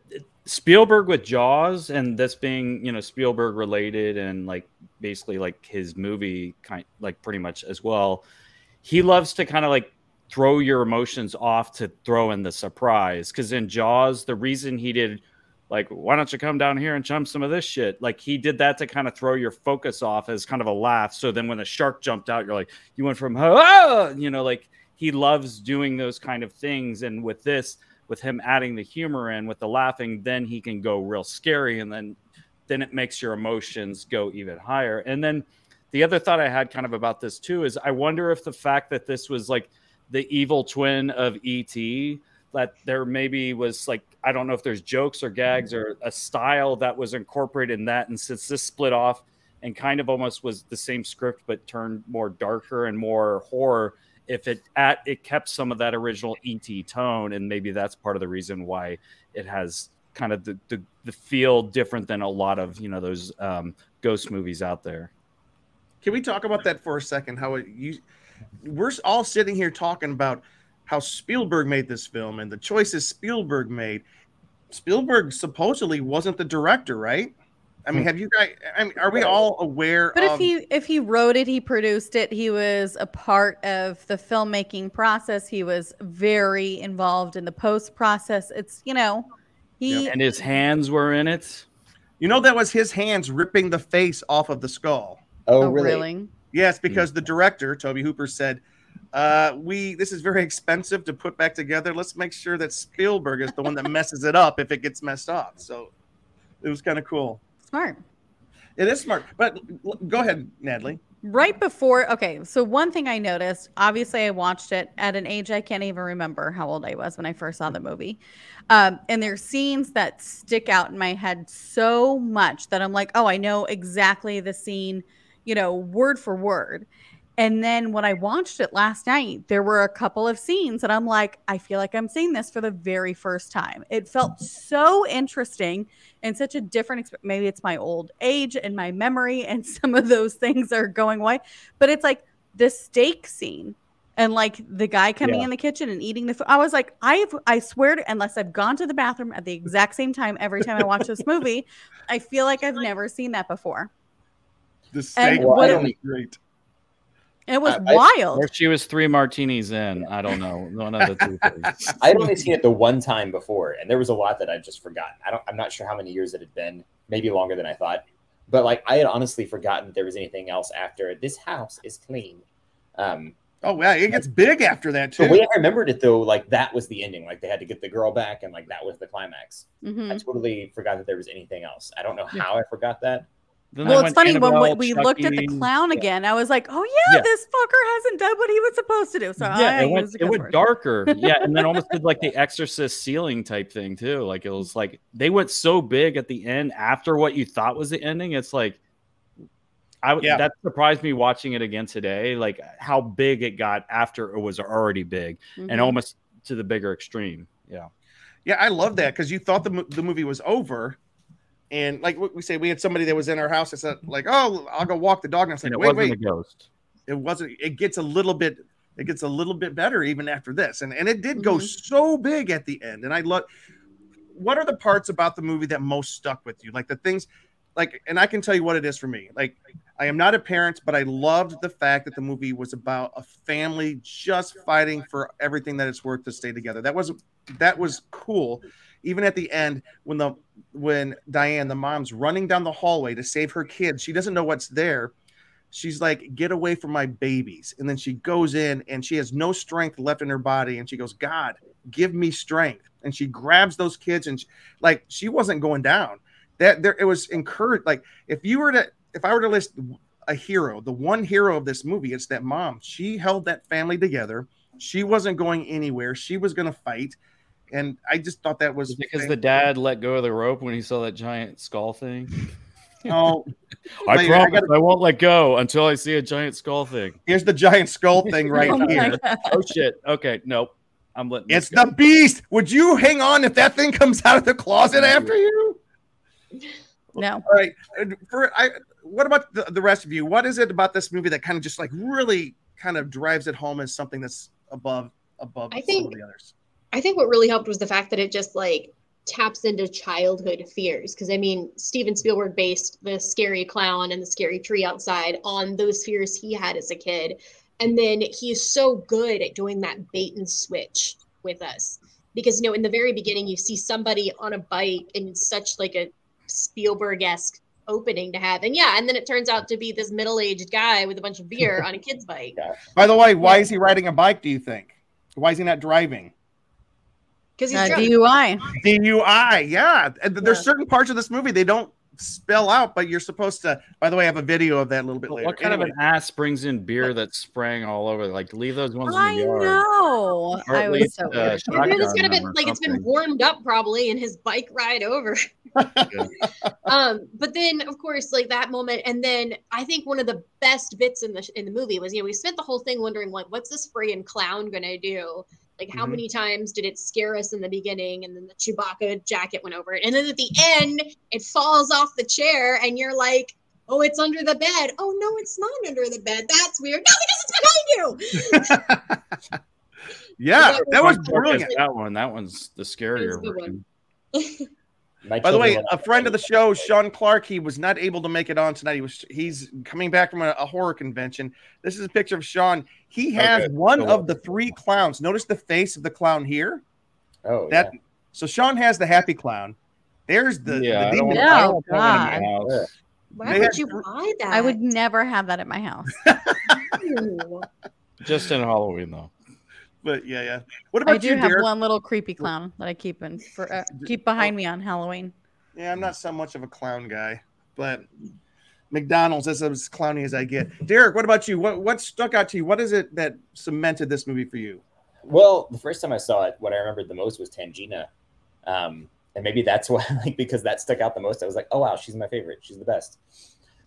Spielberg with Jaws, and this being, you know, Spielberg related and like basically like his movie like pretty much as well, he loves to kind of like throw your emotions off to throw in the surprise. Because in Jaws, the reason he did like, why don't you come down here and jump some of this shit, like he did that to kind of throw your focus off as kind of a laugh. So then when the shark jumped out, you're like, you went from you know, like he loves doing those kind of things. And with this, with him adding the humor in with the laughing, then he can go real scary, and then it makes your emotions go even higher. And then the other thought I had kind of about this too is I wonder if the fact that this was like the evil twin of E.T., that there maybe was like, I don't know if there's jokes or gags or a style that was incorporated in that. And since this split off and kind of almost was the same script but turned more darker and more horror, if it kept some of that original E.T. tone, and maybe that's part of the reason why it has kind of the feel different than a lot of, you know, those ghost movies out there. Can we talk about that for a second? We're all sitting here talking about how Spielberg made this film and the choices Spielberg made. Spielberg supposedly wasn't the director, right? I mean, have you guys? I mean, are we all aware? But if he wrote it, he produced it. He was a part of the filmmaking process. He was very involved in the post process. It's, you know, and his hands were in it. You know, that was his hands ripping the face off of the skull. Oh, really? Yes, because the director, Tobe Hooper, said, this is very expensive to put back together. Let's make sure that Spielberg is the one that messes it up if it gets messed up. So it was kind of cool. Smart. It is smart. But go ahead, Natalie. Right before, okay, so one thing I noticed, obviously I watched it at an age I can't even remember how old I was when I first saw the movie. And there's scenes that stick out in my head so much that I'm like, oh, I know exactly the scene, you know, word for word. And then when I watched it last night, there were a couple of scenes that I'm like, I feel like I'm seeing this for the very first time. It felt so interesting and such a different, maybe it's my old age and my memory and some of those things are going away. But it's like the steak scene And like the guy coming in the kitchen and eating the food. I was like, I swear to, unless I've gone to the bathroom at the exact same time every time I watch this movie, I feel like I've never seen that before. The steak was great. It was wild. Or she was 3 martinis in. I don't know. One of the two things. I'd only seen it the one time before, and there was a lot that I'd just forgotten. I'm not sure how many years it had been. Maybe longer than I thought. But like I had honestly forgotten there was anything else after this house is clean. Oh wow, it gets big after that too. The way I remembered it though, like that was the ending. Like they had to get the girl back, and like that was the climax. I totally forgot that there was anything else. I don't know how I forgot that. Well, it's funny when we looked at the clown again. I was like, "Oh yeah, this fucker hasn't done what he was supposed to do." So it went darker. And then almost did like the Exorcist ceiling type thing too. Like it was like they went so big at the end after what you thought was the ending. It's like that surprised me watching it again today. Like how big it got after it was already big, and almost to the bigger extreme. Yeah, I love that because you thought the movie was over. And like we say, we had somebody that was in our house that said, like, "Oh, I'll go walk the dog." And I said, "Wait, a ghost. It wasn't. It gets a little bit better even after this." And it did go so big at the end. And I love. What are the parts about the movie that most stuck with you? Like the things, like, and I can tell you what it is for me. Like, I am not a parent, but I loved the fact that the movie was about a family just fighting for everything that it's worth to stay together. That was cool. Even at the end, when Diane, the mom's running down the hallway to save her kids, she doesn't know what's there. She's like, "Get away from my babies." And then she goes in and she has no strength left in her body. And she goes, "God, give me strength." And she grabs those kids and she wasn't going down. It was encouraged. Like if I were to list a hero, the one hero of this movie, it's that mom. She held that family together. She wasn't going anywhere. She was going to fight. And I just thought that was because the dad let go of the rope when he saw that giant skull thing. Oh, I promise I won't let go until I see a giant skull thing. Here's the giant skull thing right here. Oh shit. Okay, nope. I'm letting it's the beast. Would you hang on if that thing comes out of the closet after you? No. All right. What about the rest of you? What is it about this movie that kind of just like really kind of drives it home as something that's above some of the others? I think what really helped was the fact that it just like taps into childhood fears. Because I mean, Steven Spielberg based the scary clown and the scary tree outside on those fears he had as a kid. And then he is so good at doing that bait and switch with us. Because, in the very beginning, you see somebody on a bike and it's such like a Spielberg-esque opening to have. And then it turns out to be this middle-aged guy with a bunch of beer on a kid's bike. By the way, why is he riding a bike, do you think? Why is he not driving? Because he's DUI, yeah. And there's certain parts of this movie they don't spell out, but you're supposed to. By the way, I have a video of that a little bit later. What kind of an ass brings in beer that's spraying all over? Like, leave those ones in the yard. I know. I was so weird. It's been warmed up probably in his bike ride over. But then, of course, like that moment, and then I think one of the best bits in the movie was, we spent the whole thing wondering, like, what's this friggin' clown gonna do? Like, how many times did it scare us in the beginning, and then the Chewbacca jacket went over it, and then at the end, it falls off the chair, and you're like, "Oh, it's under the bed." Oh no, it's not under the bed. That's weird. No, because it's behind you. Yeah, that was brilliant. That one's the scarier version. By the way, a friend of the show, Sean Clark, he was not able to make it on tonight. He's coming back from a horror convention. This is a picture of Sean. He has one of the 3 clowns. Notice the face of the clown here. Oh, So Sean has the happy clown. There's the demon. Oh God! Why would you buy that? I would never have that at my house. Just in Halloween, though. But yeah. What about you, I do have Derek? one little creepy clown that I keep behind me on Halloween. Yeah, I'm not so much of a clown guy, but McDonald's is as clowny as I get. Derek, what about you? What stuck out to you? What is it that cemented this movie for you? Well, the first time I saw it, what I remembered the most was Tangina. And maybe that's why, because that stuck out the most. I was like, oh, wow, she's my favorite. She's the best.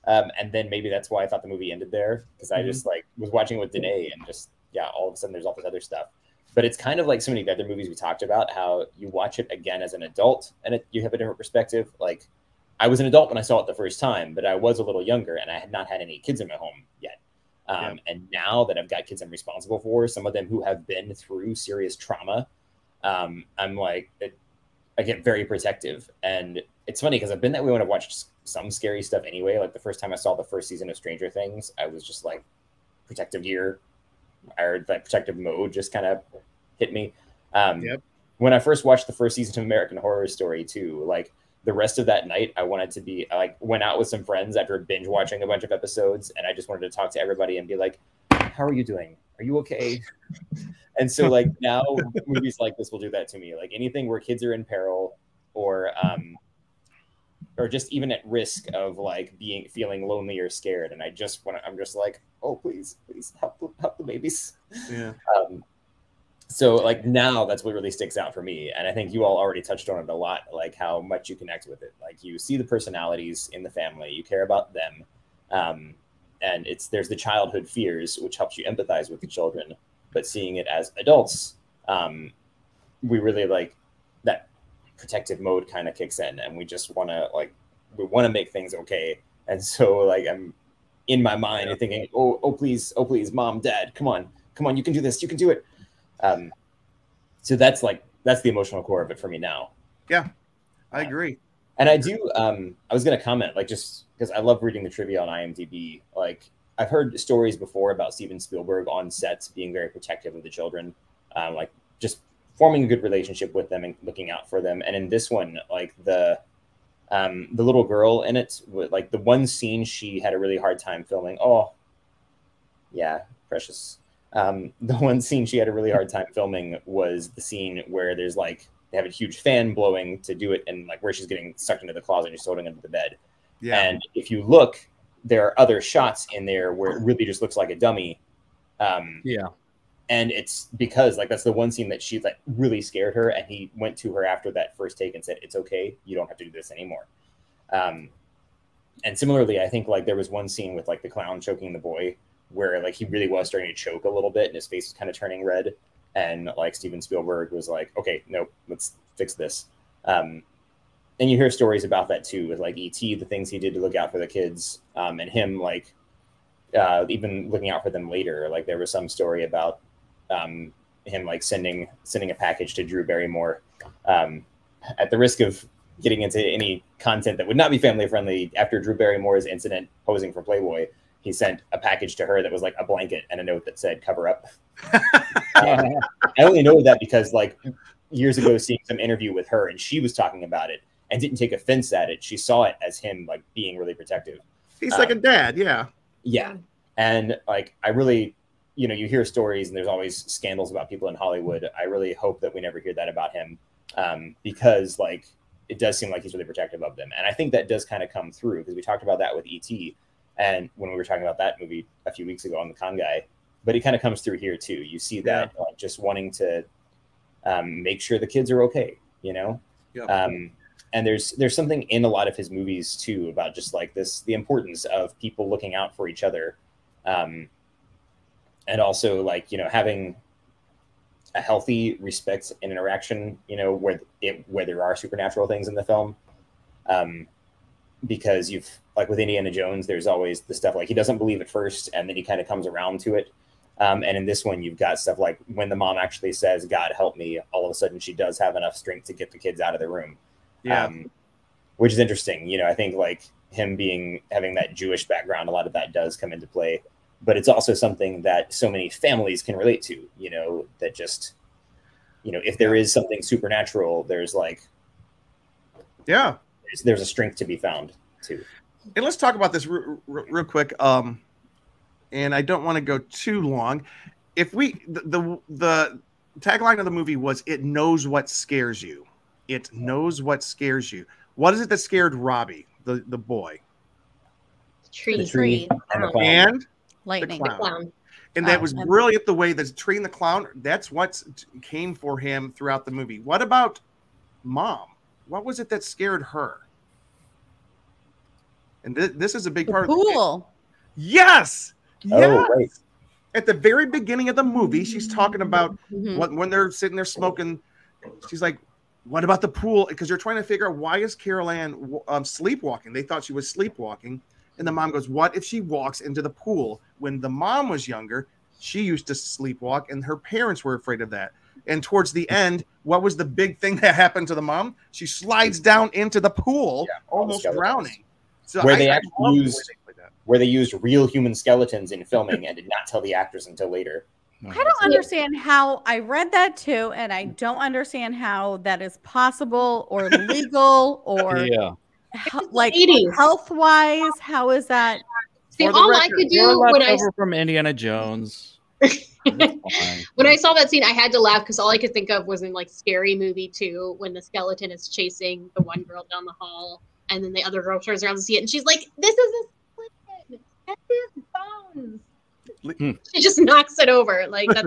And then maybe that's why I thought the movie ended there, because I just was watching it with Danae and just, all of a sudden there's all this other stuff. But it's kind of like so many other movies we talked about, how you watch it again as an adult and you have a different perspective. Like, I was an adult when I saw it the first time, but I was a little younger and I had not had any kids in my home yet. And now that I've got kids I'm responsible for, some of them who have been through serious trauma, I'm like, I get very protective. And it's funny because I've been that way when I've watched some scary stuff anyway. Like the first time I saw the first season of Stranger Things, I was just like, protective gear, or that protective mode just kind of hit me. When I first watched the first season of American Horror Story too, like the rest of that night, I wanted to be like, went out with some friends after binge watching a bunch of episodes, and I just wanted to talk to everybody and be like, how are you doing? Are you okay? And so like now movies like this will do that to me. Like anything where kids are in peril or just even at risk of like feeling lonely or scared. And I'm just like, oh, please help the babies. Yeah. So like now that's what really sticks out for me. And I think you all already touched on it a lot, like how much you connect with it. Like you see the personalities in the family, you care about them. And there's the childhood fears, which helps you empathize with the children, but seeing it as adults, we really like that protective mode kind of kicks in, and we just want to make things okay. And so like I'm in my mind thinking, oh please, mom, dad, come on, you can do this, you can do it. So that's the emotional core of it for me now. Yeah, I agree. And I do, I was going to comment, like, just because I love reading the trivia on IMDb. Like, I've heard stories before about Steven Spielberg on sets being very protective of the children, like just forming a good relationship with them and looking out for them. And in this one, like the little girl in it, like the one scene she had a really hard time filming. Oh, yeah, precious. The one scene she had a really hard time filming was the scene where there's like, they have a huge fan blowing to do it, and like where she's getting sucked into the closet and she's holding under the bed. Yeah. And if you look, there are other shots in there where it really just looks like a dummy. Yeah. And it's because like that's the one scene that she like really scared her, and he went to her after that first take and said, "It's okay, you don't have to do this anymore." And similarly, I think like there was one scene with like the clown choking the boy where like he really was starting to choke a little bit and his face was kind of turning red. And like Steven Spielberg was like, okay, nope, let's fix this. And you hear stories about that too, with like E.T., the things he did to look out for the kids, and him like even looking out for them later. Like there was some story about him like sending a package to Drew Barrymore. At the risk of getting into any content that would not be family friendly, after Drew Barrymore's incident posing for Playboy, he sent a package to her that was like a blanket and a note that said "cover up." I only know that because like years ago, seeing some interview with her, and she was talking about it and didn't take offense at it. She saw it as him like being really protective. He's like a dad, yeah. Yeah, and like I really, you hear stories and there's always scandals about people in Hollywood. I really hope that we never hear that about him, because like it does seem like he's really protective of them, and I think that does kind of come through because we talked about that with E.T. and when we were talking about that movie a few weeks ago on The Con Guy. But it kind of comes through here too. You see that like just wanting to make sure the kids are okay, Yep. And there's something in a lot of his movies too about just like the importance of people looking out for each other, and also like having a healthy respect and interaction, where there are supernatural things in the film, because you've like with Indiana Jones, there's always the stuff like he doesn't believe at first, and then he kind of comes around to it. And in this one, you've got stuff like when the mom actually says, "God help me," all of a sudden she does have enough strength to get the kids out of the room. Yeah. Which is interesting. I think like him having that Jewish background, a lot of that does come into play, but it's also something that so many families can relate to, that just, if there is something supernatural, there's like, there's a strength to be found too. And let's talk about this real quick. And I don't want to go too long. If the tagline of the movie was, "It knows what scares you." It knows what scares you. What is it that scared Robbie, the boy? The tree and lightning. The clown. And that was brilliant, the way the tree and the clown, that's what came for him throughout the movie. What about Mom? What was it that scared her? And this is a big part of the pool. Yes. Oh, yes. Right. At the very beginning of the movie, she's talking about when they're sitting there smoking. She's like, "What about the pool?" Because you're trying to figure out why is Carol Anne sleepwalking. They thought she was sleepwalking, And the mom goes, what if she walks into the pool? When the mom was younger, she used to sleepwalk, and her parents were afraid of that. And towards the end, what was the big thing that happened to the mom? She slides down into the pool, almost drowning. So where they used real human skeletons in filming and did not tell the actors until later. I don't understand how I read that too, and I don't understand how that is possible or legal or like health-wise. How is that? See, all I could do when I from Indiana Jones. When I saw that scene, I had to laugh because all I could think of was in like Scary Movie 2 when the skeleton is chasing the one girl down the hall, and then the other girl turns around to see it, and she's like, "This is a skeleton. That's his bones." She just knocks it over. Like that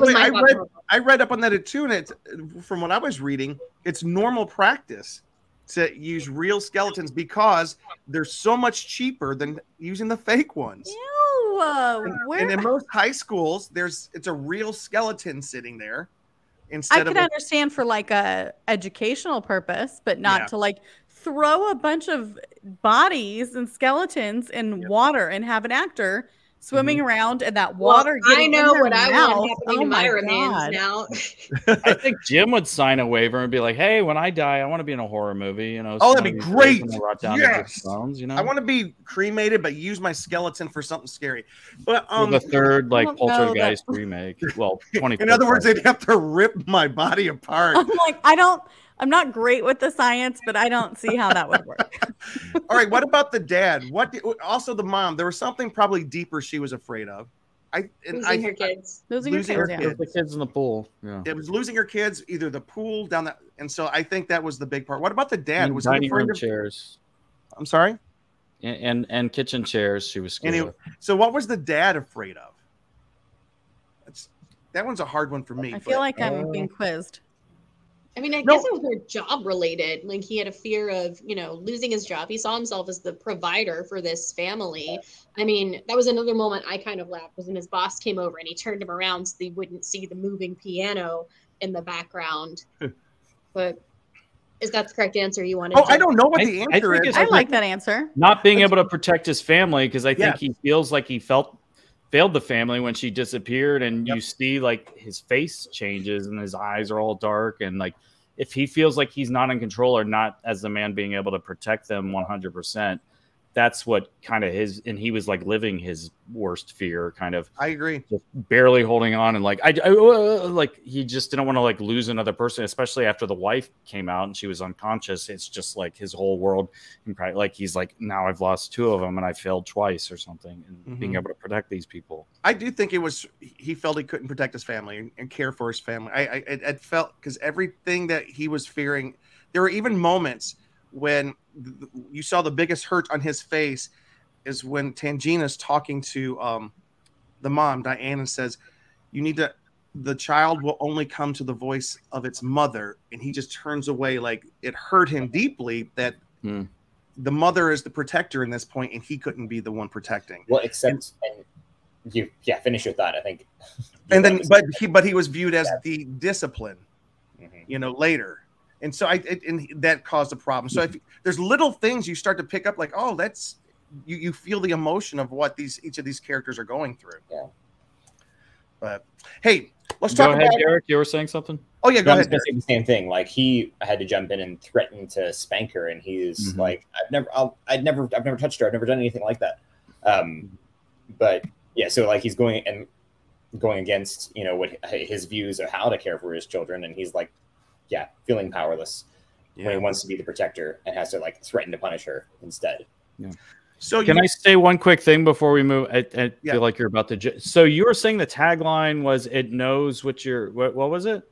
was my thought. I read up on that too, and it's from what I was reading, it's normal practice to use real skeletons because they're so much cheaper than using the fake ones. Ew, and in most high schools, it's a real skeleton sitting there. I could understand for like a educational purpose, but not to like throw a bunch of bodies and skeletons in water and have an actor swimming around in that water. I know what I want happening to my remains now. I think Jim would sign a waiver and be like, "Hey, when I die, I want to be in a horror movie." You know, that'd be great. Yes, bones, you know, I want to be cremated, but use my skeleton for something scary. But the third like Poltergeist remake. Well, 20. In other words, they'd have to rip my body apart. I'm like, I'm not great with the science, but I don't see how that would work. All right. What about the dad? Also the mom? There was something probably deeper she was afraid of. Losing her kids. Losing her kids. The kids in the pool. Yeah. It was losing her kids, either the pool down that. And so I think that was the big part. What about the dad? Was dining room chairs? I'm sorry. And kitchen chairs. She was scared. So what was the dad afraid of? That one's a hard one for me. I feel like I'm being quizzed. I mean, I guess it was more job related. Like he had a fear of, losing his job. He saw himself as the provider for this family. I mean, that was another moment I kind of laughed was when his boss came over and he turned him around so they wouldn't see the moving piano in the background. But is that the correct answer you wanted? I don't know what the answer is. I like that answer. Not being able to protect his family because I think he feels like he failed the family when she disappeared, and you see like his face changes and his eyes are all dark, and like if he feels like he's not in control or not as the man being able to protect them 100%, that's what kind of and he was like living his worst fear, kind of. I agree. Just barely holding on, and like like he just didn't want to like lose another person, especially after the wife came out and she was unconscious. It's just like his whole world, like he's like, now I've lost two of them and I failed twice or something, and being able to protect these people. I do think he felt he couldn't protect his family and care for his family. I felt because everything that he was fearing, there were even moments when you saw the biggest hurt on his face is when Tangina's talking to the mom, Diane, and says, the child will only come to the voice of its mother. And he just turns away. Like it hurt him deeply that the mother is the protector in this point, and he couldn't be the one protecting. Well, finish your thought, I think. And then, but he was viewed as the discipline, later. And so and that caused a problem. So if there's little things you start to pick up, like, that's you feel the emotion of what each of these characters are going through. Yeah. But hey, let's talk about Eric. You were saying something? Oh yeah, go ahead. I was going to say the same thing. Like he had to jump in and threaten to spank her, and he's like, I've never touched her. I've never done anything like that. But yeah, so like he's going against what his views of how to care for his children, and he's like, feeling powerless when he wants to be the protector and has to like threaten to punish her instead. Yeah. So can I say one quick thing before we move? I feel like you're about to. So you were saying the tagline was "It knows what you're." What was it?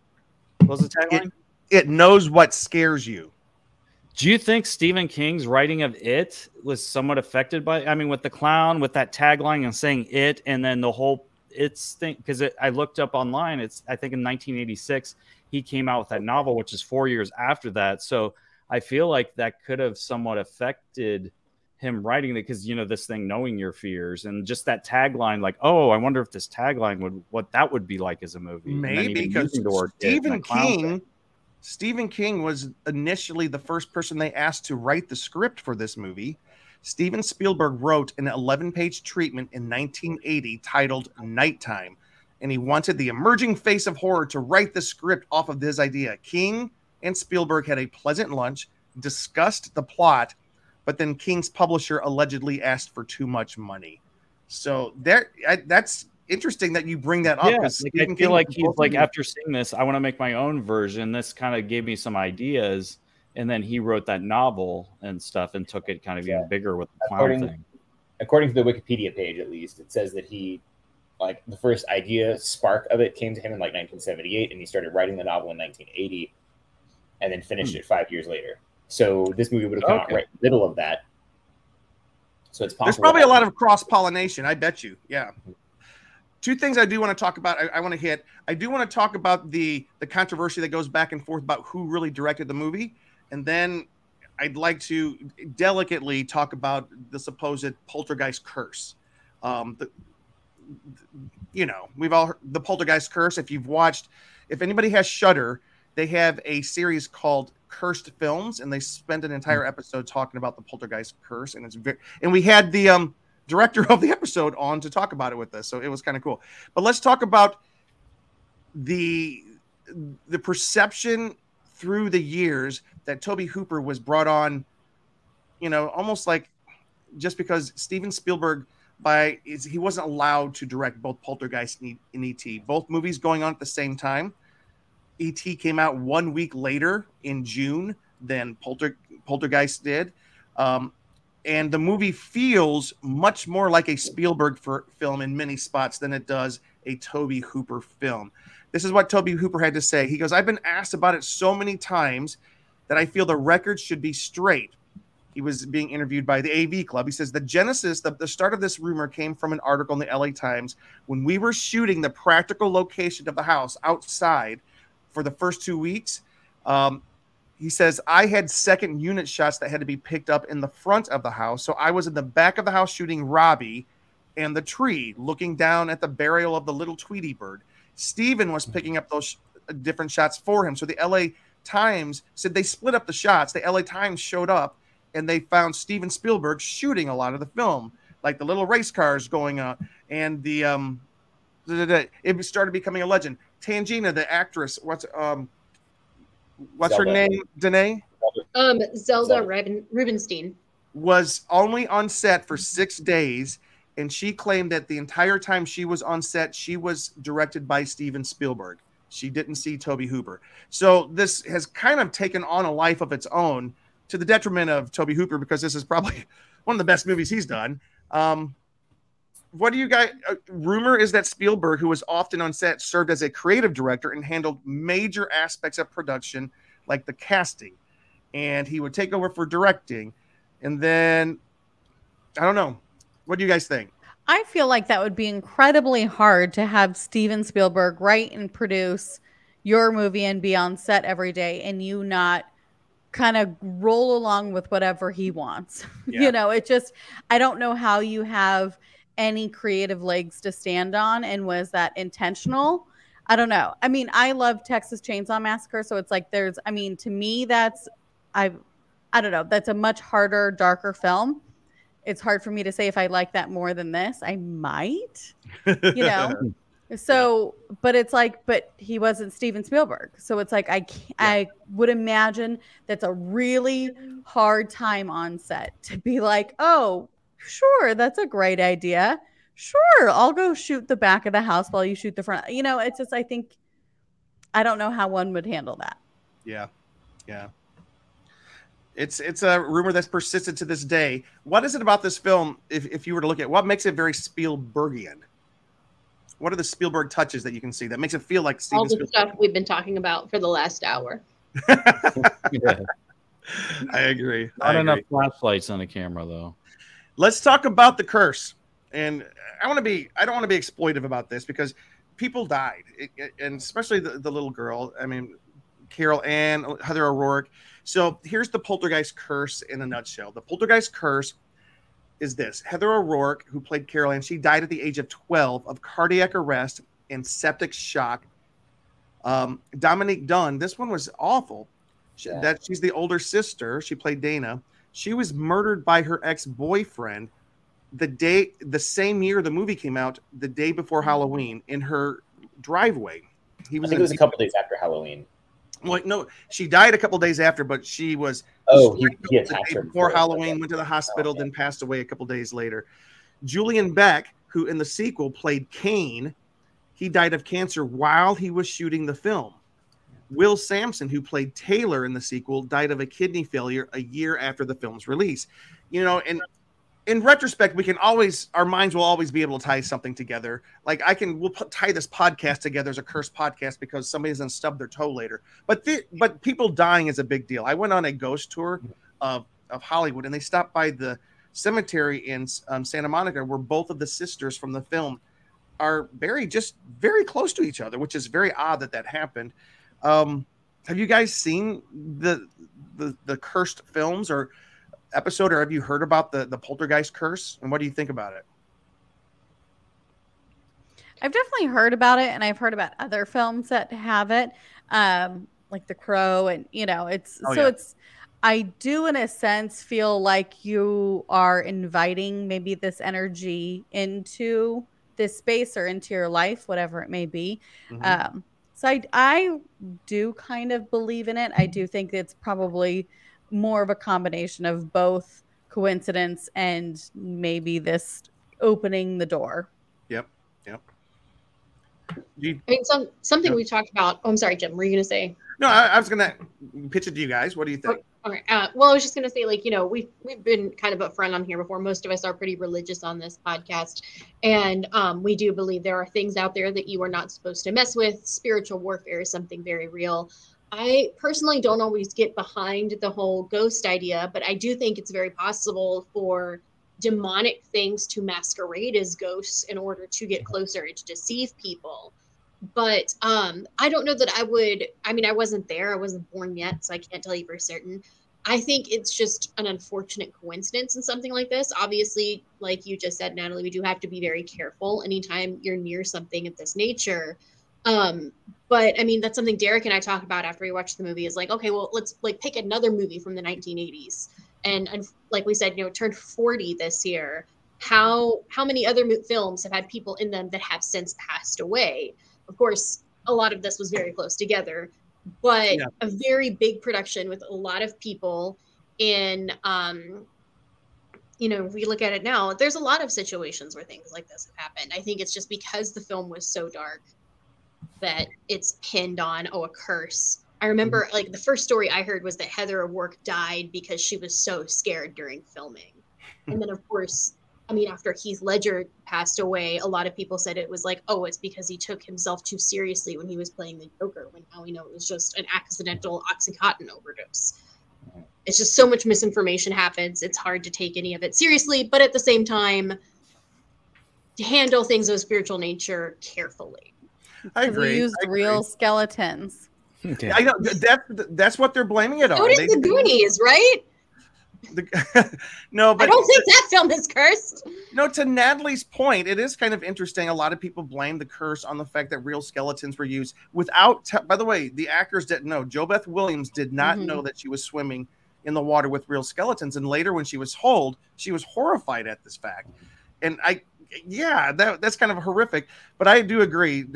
What was the tagline? It knows what scares you. Do you think Stephen King's writing of It was somewhat affected by? I mean, with the clown, with that tagline and saying "It," and then the whole "It's" thing. Because I looked up online. I think in 1986. He came out with that novel, which is 4 years after that. So I feel like that could have somewhat affected him writing it because, this thing, knowing your fears, and just that tagline, like, I wonder if this tagline what that would be like as a movie. Maybe because Stephen King was initially the first person they asked to write the script for this movie. Steven Spielberg wrote an 11-page treatment in 1980 titled Nighttime, and he wanted the emerging face of horror to write the script off of this idea. King and Spielberg had a pleasant lunch, discussed the plot, but then King's publisher allegedly asked for too much money. So that's interesting that you bring that up. Yeah, like, I feel like he's like, after seeing this, I want to make my own version. This kind of gave me some ideas. And then he wrote that novel and stuff and took it kind of even bigger with the clown thing. According to the Wikipedia page, at least, it says that he, like, the first idea spark of it came to him in like 1978, and he started writing the novel in 1980, and then finished it 5 years later. So this movie would have come out right in the middle of that. So it's possible. There's probably a lot of cross-pollination, I bet you. Yeah. Two things I do want to talk about. I want to hit. I do want to talk about the controversy that goes back and forth about who really directed the movie. And then I'd like to delicately talk about the supposed poltergeist curse. We've all heard the poltergeist curse. If anybody has Shudder, they have a series called Cursed Films, and they spend an entire episode talking about the poltergeist curse. And we had the director of the episode on to talk about it with us, so it was kind of cool. But let's talk about the perception through the years that Tobe Hooper was brought on, almost like just because Steven Spielberg he wasn't allowed to direct both Poltergeist and E.T. Both movies going on at the same time. E.T. came out 1 week later in June than Poltergeist did. And the movie feels much more like a Spielberg film in many spots than it does a Tobe Hooper film. This is what Tobe Hooper had to say. He goes, "I've been asked about it so many times that I feel the record should be straight." He was being interviewed by the AV Club. He says, "The genesis, the start of this rumor came from an article in the LA Times when we were shooting the practical location of the house outside for the first 2 weeks." He says, "I had second unit shots that had to be picked up in the front of the house. So I was in the back of the house shooting Robbie and the tree, looking down at the burial of the little Tweety bird. Steven was picking up those different shots for him." So the LA Times said they split up the shots. The LA Times showed up and they found Steven Spielberg shooting a lot of the film, like the little race cars going on. And it started becoming a legend. Tangina, the actress, what's her name, Danae? Zelda Rubinstein. Was only on set for 6 days, and she claimed that the entire time she was on set, she was directed by Steven Spielberg. She didn't see Tobe Hooper. So this has kind of taken on a life of its own to the detriment of Tobe Hooper, because this is probably one of the best movies he's done. What do you guys? Rumor is that Spielberg, who was often on set, served as a creative director and handled major aspects of production, like the casting, and he would take over for directing. And then, I don't know. What do you guys think? I feel like that would be incredibly hard to have Steven Spielberg write and produce your movie and be on set every day, and you not kind of roll along with whatever he wants. Yeah. I don't know how you have any creative legs to stand on, and was that intentional? I don't know. I mean, I love Texas Chainsaw Massacre, so it's like to me I don't know, that's a much harder, darker film. It's hard for me to say if I like that more than this. I might, So, but it's like, but he wasn't Steven Spielberg. So it's like, I would imagine that's a really hard time on set to be like, oh, sure, that's a great idea. Sure, I'll go shoot the back of the house while you shoot the front. It's just, I don't know how one would handle that. Yeah. Yeah. It's a rumor that's persisted to this day. What is it about this film, if you were to look at what makes it very Spielbergian? What are the Spielberg touches that you can see that makes it feel like Steven Spielberg? All the stuff we've been talking about for the last hour. Yeah. I agree. Not enough flashlights on the camera, though. Let's talk about the curse. And I don't want to be exploitive about this, because people died, and especially the little girl. I mean, Carol Anne, Heather O'Rourke. So here's the poltergeist curse in a nutshell. The poltergeist curse is this. Heather O'Rourke, who played Carol Anne, she died at the age of 12 of cardiac arrest and septic shock. Dominique Dunn, this one was awful. She's the older sister. She played Dana. She was murdered by her ex-boyfriend the same year the movie came out, the day before Halloween, in her driveway. I think it was a couple days after Halloween. Well, no, she died a couple days after, but she was he attacked her before Halloween, went to the hospital, then passed away a couple days later. Julian Beck, who in the sequel played Cain, he died of cancer while he was shooting the film. Will Sampson, who played Taylor in the sequel, died of a kidney failure a year after the film's release. You know, and in retrospect, our minds will always be able to tie something together. Like we'll tie this podcast together as a cursed podcast because somebody's gonna stub their toe later. But people dying is a big deal. I went on a ghost tour of Hollywood, and they stopped by the cemetery in Santa Monica, where both of the sisters from the film are very close to each other, which is very odd that happened. Have you guys seen the cursed films or episode, or have you heard about the Poltergeist curse, and what do you think about it? I've definitely heard about it, and I've heard about other films that have it, like The Crow, and I do in a sense feel like you are inviting maybe this energy into this space or into your life, whatever it may be. Mm-hmm. So I do kind of believe in it. I do think it's probably more of a combination of both coincidence and maybe this opening the door. Yep. I mean, something we talked about. Oh, I'm sorry, Jim. Were you going to say? No, I was going to pitch it to you guys. What do you think? Okay. Well, I was just going to say, like, you know, we've been kind of upfront on here before. Most of us are pretty religious on this podcast. And we do believe there are things out there that you are not supposed to mess with. Spiritual warfare is something very real. I personally don't always get behind the whole ghost idea, but I do think it's very possible for demonic things to masquerade as ghosts in order to get closer and to deceive people. But I don't know that I wasn't there. I wasn't born yet, so I can't tell you for certain. I think it's just an unfortunate coincidence in something like this. Obviously, like you just said, Natalie, we do have to be very careful anytime you're near something of this nature. But I mean, that's something Derek and I talk about after we watch the movie is like, okay, well, let's like pick another movie from the 1980s. And like we said, you know, it turned 40 this year. How many other films have had people in them that have since passed away? Of course, a lot of this was very close together, but a very big production with a lot of people in, you know, if we look at it now, there's a lot of situations where things like this have happened. I think it's just because the film was so dark that it's pinned on, a curse. I remember like the first story I heard was that Heather O'Rourke died because she was so scared during filming. And then of course, I mean, after Heath Ledger passed away, a lot of people said it was like, oh, it's because he took himself too seriously when he was playing the Joker, when now we know it was just an accidental Oxycontin overdose. It's just so much misinformation happens. It's hard to take any of it seriously, but at the same time, to handle things of a spiritual nature carefully. I agree. We used real skeletons. Okay. I know that's what they're blaming it on. So did the Goonies, right? No, but I don't think that film is cursed. No, to Natalie's point, it is kind of interesting. A lot of people blame the curse on the fact that real skeletons were used without. By the way, the actors didn't know. Jo Beth Williams did not know that she was swimming in the water with real skeletons, and later when she was told, she was horrified at this fact. And that's kind of horrific. But I do agree.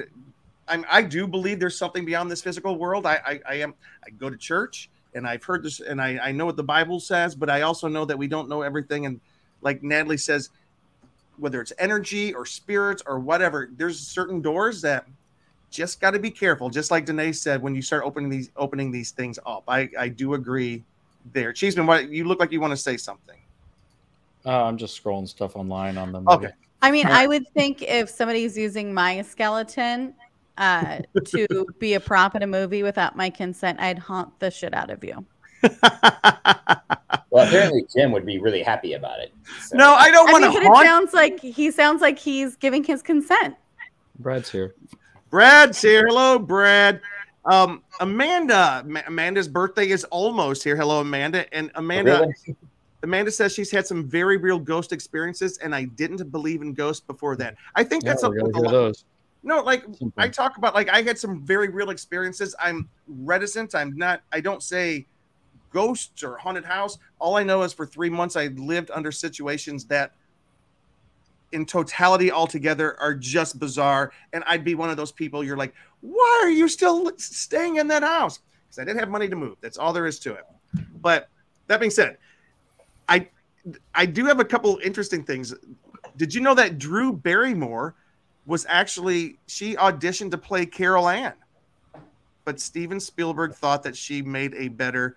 I do believe there's something beyond this physical world. I go to church. And I've heard this, and I know what the Bible says, but I also know that we don't know everything. And like Natalie says, whether it's energy or spirits or whatever, there's certain doors that just got to be careful. Just like Danae said, when you start opening these things up, I do agree there. Cheeseman, you look like you want to say something. I'm just scrolling stuff online on them. Okay. I mean, I would think if somebody's using my skeleton to be a prop in a movie without my consent, I'd haunt the shit out of you. Well, apparently Jim would be really happy about it. So. No, I don't want to haunt. It sounds like he's giving his consent. Brad's here. Hello, Brad. Amanda's birthday is almost here. Hello, Amanda. And Amanda says she's had some very real ghost experiences, and I didn't believe in ghosts before that. I think that's something with those. No, like I talk about, like I had some very real experiences. I'm reticent. I don't say ghosts or haunted house. All I know is for 3 months I lived under situations that in totality altogether are just bizarre. And I'd be one of those people you're like, why are you still staying in that house? Because I didn't have money to move. That's all there is to it. But that being said, I do have a couple interesting things. Did you know that Drew Barrymore was actually, she auditioned to play Carol Anne, but Steven Spielberg thought that she made a better,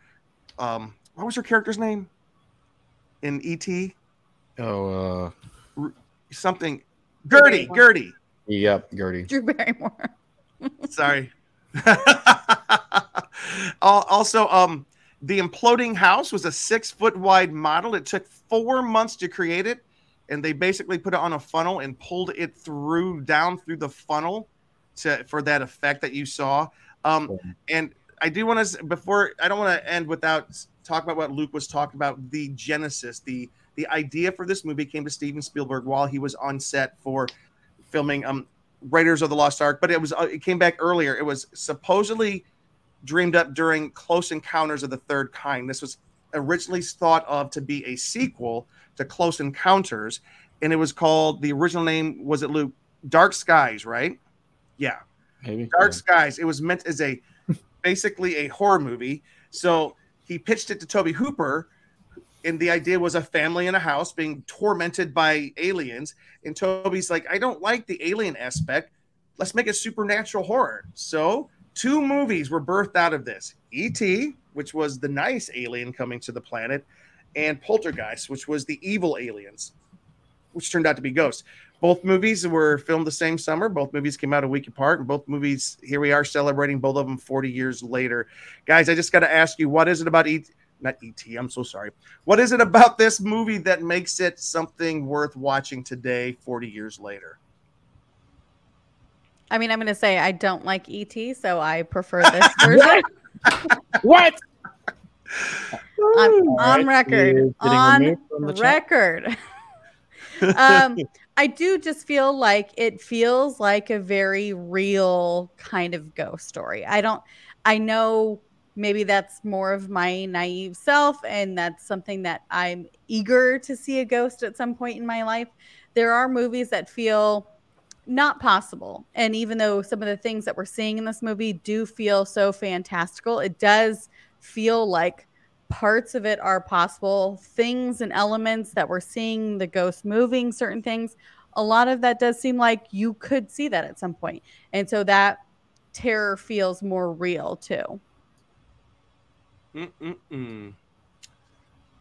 what was her character's name in E.T.? Something. Gertie. Yep, Gertie. Drew Barrymore. Sorry. Also, the Imploding House was a 6-foot wide model. It took 4 months to create it, and they basically put it on a funnel and pulled it down through the funnel for that effect that you saw. And I do want to, I don't want to end without talking about what Luke was talking about. The genesis, the idea for this movie came to Steven Spielberg while he was on set for filming Raiders of the Lost Ark, but it came back earlier. It was supposedly dreamed up during Close Encounters of the Third Kind. This was originally thought of to be a sequel to Close Encounters, and it was called, the original name, was it, Luke? Dark Skies, right? Yeah. Maybe. Dark Skies. It was meant as basically a horror movie. So he pitched it to Tobe Hooper, and the idea was a family in a house being tormented by aliens. And Toby's like, I don't like the alien aspect. Let's make it supernatural horror. So 2 movies were birthed out of this. E.T., which was the nice alien coming to the planet, and Poltergeist, which was the evil aliens, which turned out to be ghosts. Both movies were filmed the same summer. Both movies came out a week apart. And both movies, here we are celebrating both of them 40 years later. Guys, I just got to ask you, what is it about not E.T., I'm so sorry. What is it about this movie that makes it something worth watching today, 40 years later? I mean, I'm going to say I don't like E.T., so I prefer this version. What? I'm on record. On record. I do just feel like it feels like a very real kind of ghost story. I know maybe that's more of my naive self, and that's something that I'm eager to see a ghost at some point in my life. There are movies that feel not possible. And even though some of the things that we're seeing in this movie do feel so fantastical, it does feel like parts of it are possible. Things and elements that we're seeing, the ghost moving certain things, a lot of that does seem like you could see that at some point. And so that terror feels more real too. By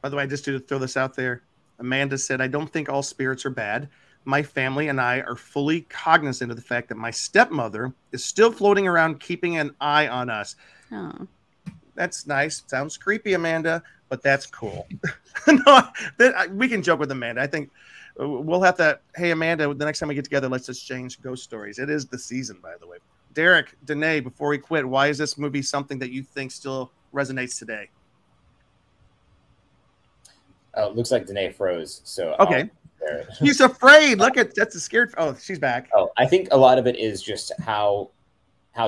the way, just to throw this out there, Amanda said, I don't think all spirits are bad. My family and I are fully cognizant of the fact that my stepmother is still floating around, keeping an eye on us. Oh. That's nice. Sounds creepy, Amanda, but that's cool. No, we can joke with Amanda. I think we'll have to. Hey, Amanda, the next time we get together, let's exchange ghost stories. It is the season, by the way. Derek, Danae, before we quit, why is this movie something that you think still resonates today? It looks like Danae froze. So okay. She's afraid. Look at that's a scared. Oh, she's back. Oh, I think a lot of it is just how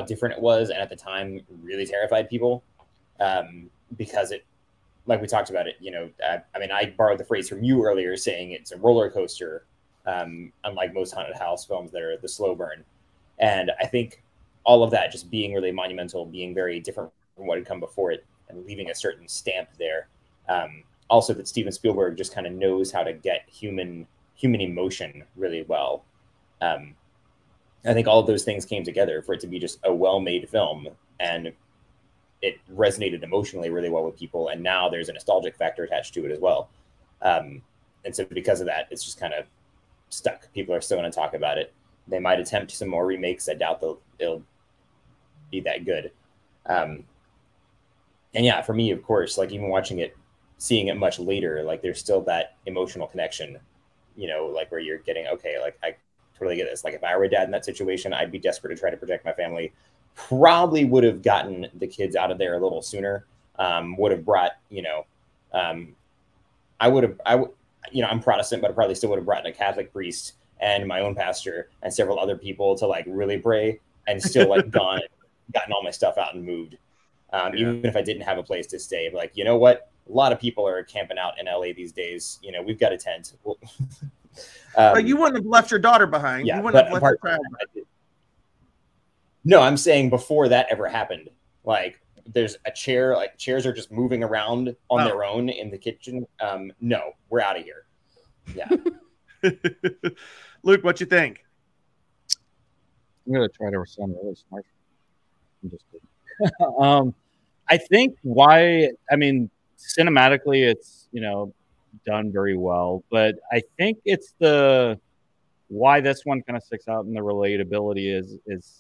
different it was, and at the time really terrified people, because it, like we talked about it. You know, I mean, I borrowed the phrase from you earlier, saying it's a roller coaster, unlike most haunted house films that are the slow burn. And I think all of that just being really monumental, being very different from what had come before it, and leaving a certain stamp there. Also, that Steven Spielberg just kind of knows how to get human emotion really well. I think all of those things came together for it to be just a well-made film, and it resonated emotionally really well with people. And now there's a nostalgic factor attached to it as well. And so because of that, it's just kind of stuck. People are still going to talk about it. They might attempt some more remakes. I doubt it'll be that good. And yeah, for me, of course, like even watching it, seeing it much later, like there's still that emotional connection, you know, like where you're getting, okay, like I totally get this. Like if I were a dad in that situation, I'd be desperate to try to protect my family. Probably would have gotten the kids out of there a little sooner. Would have brought, you know, I'm Protestant, but I probably still would have brought in a Catholic priest and my own pastor and several other people to like really pray, and still like gotten all my stuff out and moved. Even if I didn't have a place to stay. But like, you know what? A lot of people are camping out in LA these days. You know, we've got a tent. But you wouldn't have left your daughter behind. Yeah, you wouldn't have left your child behind. No, I'm saying before that ever happened, like there's a chair, like chairs are just moving around on their own in the kitchen. No, we're out of here. Yeah. Luke, what you think? I'm gonna try to sound really smart. I'm just kidding. I think cinematically it's, you know, done very well, but I think it's why this one kind of sticks out in the relatability is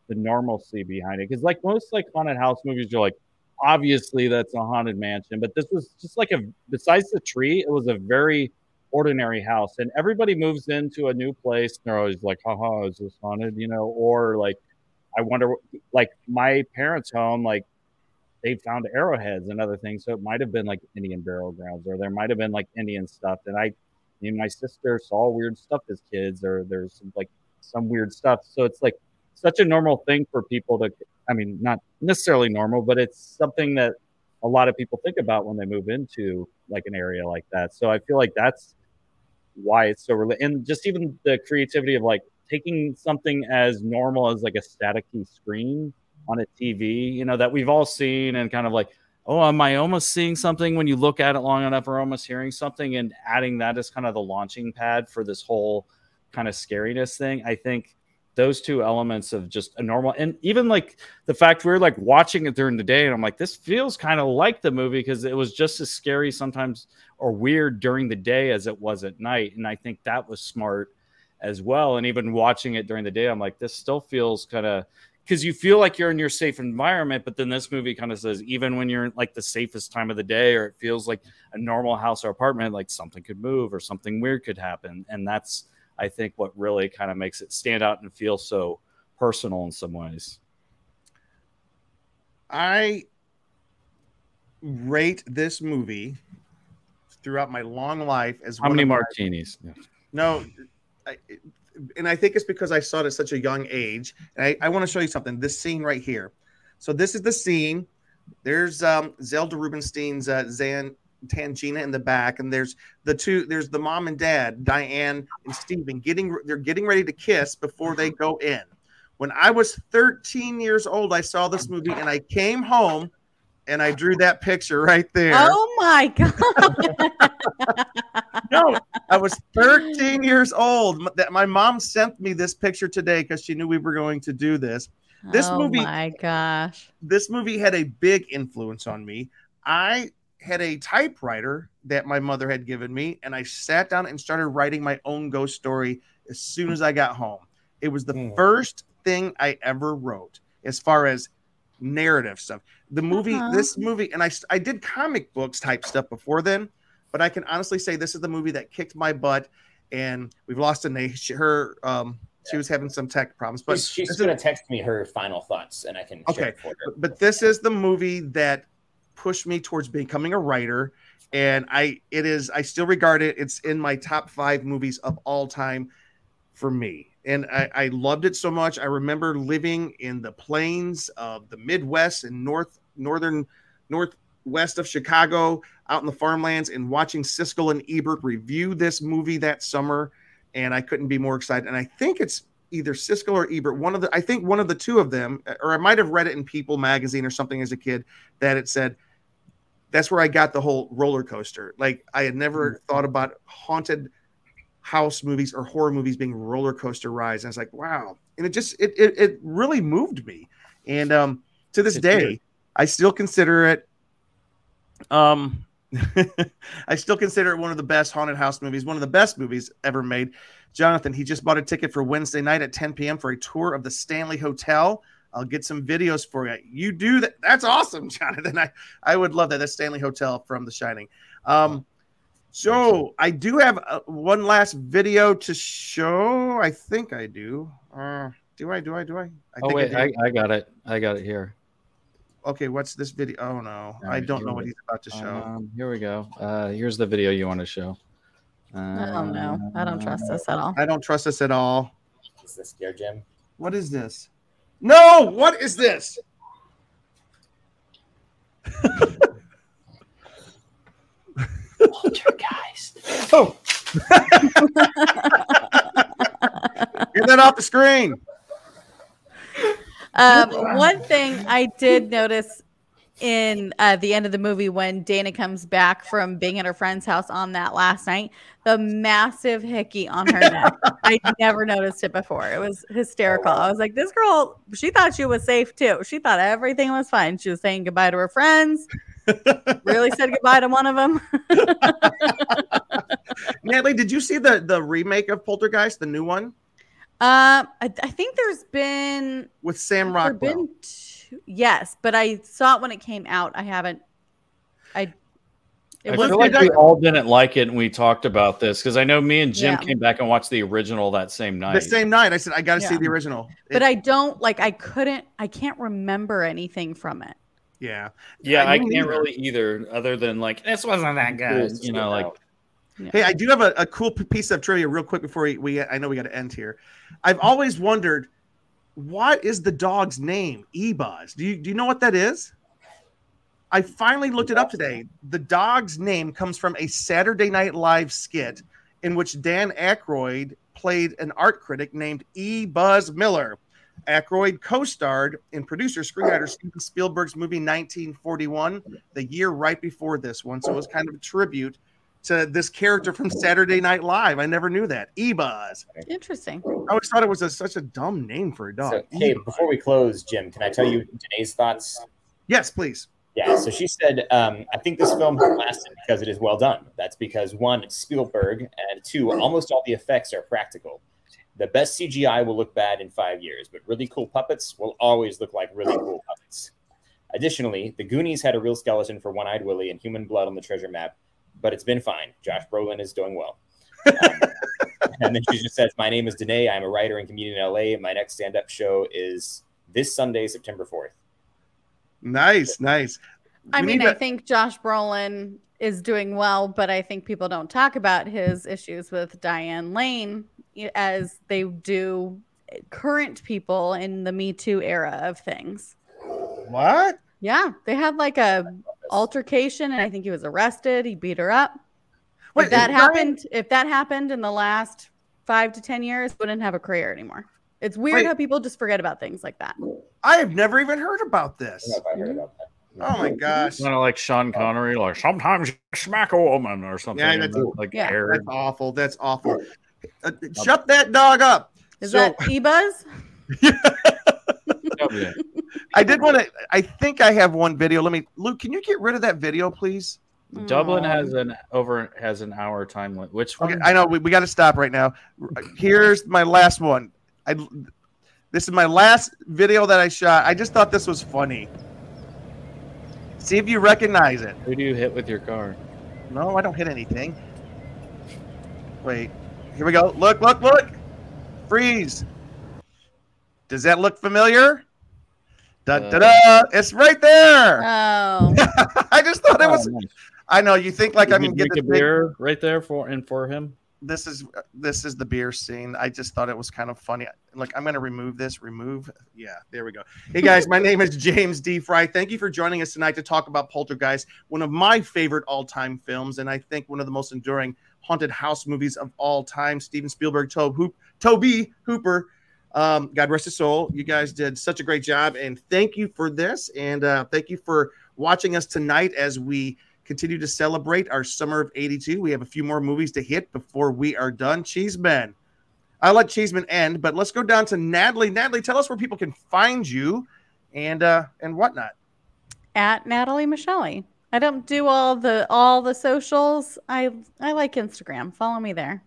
the normalcy behind it. Because like most like haunted house movies, you're like, obviously that's a haunted mansion, but this was just like besides the tree, it was a very ordinary house, and everybody moves into a new place and they're always like, haha, is this haunted, you know? Or like, I wonder, like my parents' home, like they found arrowheads and other things, so it might have been like Indian burial grounds, or there might have been like Indian stuff. And me and my sister saw weird stuff as kids, or there's some weird stuff. So it's like such a normal thing for people to, I mean, not necessarily normal, but it's something that a lot of people think about when they move into like an area like that. So I feel like that's why it's so and just even the creativity of like taking something as normal as like a staticky screen on a TV, you know, that we've all seen, and kind of like, oh, am I almost seeing something when you look at it long enough, or almost hearing something, and adding that as kind of the launching pad for this whole kind of scariness thing. I think those two elements of just a normal, and even like the fact we were like watching it during the day, and I'm like, this feels kind of like the movie, because it was just as scary sometimes or weird during the day as it was at night. And I think that was smart as well. And even watching it during the day, I'm like, this still feels kind of, because you feel like you're in your safe environment, but then this movie kind of says, even when you're in like the safest time of the day, or it feels like a normal house or apartment, like something could move or something weird could happen. And that's, I think, what really kind of makes it stand out and feel so personal in some ways. I rate this movie throughout my long life as how many martinis? No, and I think it's because I saw it at such a young age. And I want to show you something. This scene right here. So this is the scene. There's Zelda Rubinstein's Tangina in the back, and there's the mom and dad, Diane and Steven, they're getting ready to kiss before they go in. When I was 13 years old, I saw this movie, and I came home and I drew that picture right there. Oh my god. No, I was 13 years old. My mom sent me this picture today because she knew we were going to do this. This movie, my gosh. This movie had a big influence on me. I had a typewriter that my mother had given me, and I sat down and started writing my own ghost story as soon as I got home. It was the first thing I ever wrote as far as narrative stuff. The movie, this movie, and I did comic books type stuff before then, but I can honestly say this is the movie that kicked my butt. And we've lost Danae. She was having some tech problems, but she's going to text me her final thoughts, and I can share it for her. But this is the movie that pushed me towards becoming a writer, and I still regard it. It's in my top 5 movies of all time for me. And I loved it so much. I remember living in the plains of the Midwest and northwest of Chicago, out in the farmlands, and watching Siskel and Ebert review this movie that summer. And I couldn't be more excited. And I think it's either Siskel or Ebert, I think one of the two of them, or I might have read it in People magazine or something as a kid, that it said, that's where I got the whole roller coaster. Like, I had never thought about haunted house movies or horror movies being roller coaster rides. And I was like, wow. And it really moved me. And to this day, I still consider it one of the best haunted house movies, one of the best movies ever made. Jonathan, he just bought a ticket for Wednesday night at 10 p.m. for a tour of the Stanley Hotel. I'll get some videos for you. You do that. That's awesome, Jonathan. I would love that. That's Stanley Hotel from The Shining. So I do have one last video to show. I think I do. Do I? I got it. I got it here. Okay, what's this video? Oh no, I don't know what he's about to show. Here we go. Here's the video you want to show. Oh no, I don't trust this at all. I don't trust this at all. Is this Scare Jim? What is this? No, what is this? Poltergeist. Oh. Get that off the screen. One thing I did notice in the end of the movie when Dana comes back from being at her friend's house on that last night, the massive hickey on her neck. I never noticed it before. It was hysterical. I was like, this girl, she thought she was safe too. She thought everything was fine. She was saying goodbye to her friends. Really said goodbye to one of them. Natalie, did you see the remake of Poltergeist, the new one? I think there's been with Sam Rockwell. Yes, but I saw it when it came out. I haven't. I feel like we all didn't like it, and we talked about this because I know me and Jim came back and watched the original that same night. The same night, I said I got to see the original, but I don't like. I can't remember anything from it. Yeah, I can't really either, other than like this wasn't that good. You know, like. Yeah. Hey, I do have a cool piece of trivia real quick before we I know we got to end here. I've always wondered, what is the dog's name? E-Buzz. Do you know what that is? I finally looked it up today. The dog's name comes from a Saturday Night Live skit in which Dan Aykroyd played an art critic named E-Buzz Miller. Aykroyd co-starred in producer-screenwriter Steven Spielberg's movie 1941, the year right before this one. So it was kind of a tribute to this character from Saturday Night Live. I never knew that. E-Buzz. Interesting. I always thought it was such a dumb name for a dog. So, hey, before we close, Jim, can I tell you Danae's thoughts? Yes, please. Yeah, so she said, I think this film lasted because it is well done. That's because, one, it's Spielberg, and two, almost all the effects are practical. The best CGI will look bad in 5 years, but really cool puppets will always look like really cool puppets. Additionally, the Goonies had a real skeleton for One-Eyed Willie and human blood on the treasure map, but it's been fine. Josh Brolin is doing well. And then she just says, my name is Danae. I'm a writer and comedian in LA. My next stand-up show is this Sunday, September 4th. Nice. I mean, I think Josh Brolin is doing well, but I think people don't talk about his issues with Diane Lane as they do current people in the Me Too era of things. What? Yeah, they had like a altercation, and I think he was arrested. He beat her up. Wait, if that happened in the last 5 to 10 years, he wouldn't have a career anymore. It's weird how people just forget about things like that. I have never even heard about this. I heard about that. Oh my gosh! Kind of like Sean Connery, like sometimes you smack a woman or something. Yeah, that's that's awful. That's awful. Shut that dog up. Is that E-Buzz? I did want to. I think I have one video. Luke, can you get rid of that video, please? Dublin has an hour time limit. Which one? Okay, I know we got to stop right now. Here's my last one. This is my last video that I shot. I just thought this was funny. See if you recognize it. Who do you hit with your car? No, I don't hit anything. Wait, here we go. Look. Freeze. Does that look familiar? Da-da-da. It's right there. Oh. I just thought it was. Nice. I know you think like I'm gonna get this beer right there for him. This is the beer scene. I just thought it was kind of funny. Look, I'm gonna remove this. Yeah, there we go. Hey guys, my name is James D. Fry. Thank you for joining us tonight to talk about Poltergeist, one of my favorite all-time films, and I think one of the most enduring haunted house movies of all time. Steven Spielberg, Tobe Hooper. God rest his soul. You guys did such a great job, and thank you for this, and thank you for watching us tonight as we continue to celebrate our summer of 82. We have a few more movies to hit before we are done. Cheeseman. I'll let Cheeseman end, but let's go down to Natalie. Natalie, tell us where people can find you and whatnot. At Natalie Michelli. I don't do all the socials. I like Instagram. Follow me there.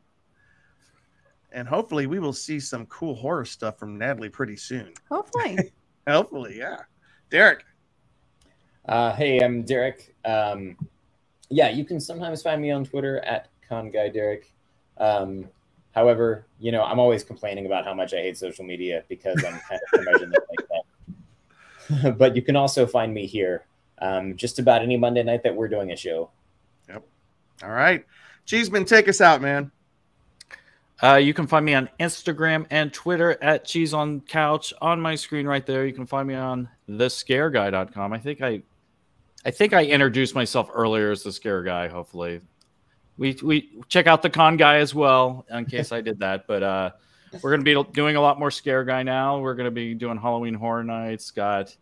And hopefully we will see some cool horror stuff from Natalie pretty soon. Hopefully. Hopefully, yeah. Derek. Hey, I'm Derek. Yeah, you can sometimes find me on Twitter at ConGuyDerek. However, I'm always complaining about how much I hate social media because I'm kind of curmudgeon like that. But you can also find me here just about any Monday night that we're doing a show. Yep. All right. Cheeseman, take us out, man. You can find me on Instagram and Twitter at Cheese on Couch on my screen right there. You can find me on thescareguy.com. I think I I think I introduced myself earlier as the scare guy. Hopefully, we check out the con guy as well in case I did that. But we're going to be doing a lot more scare guy now. We're going to be doing Halloween Horror Nights. Got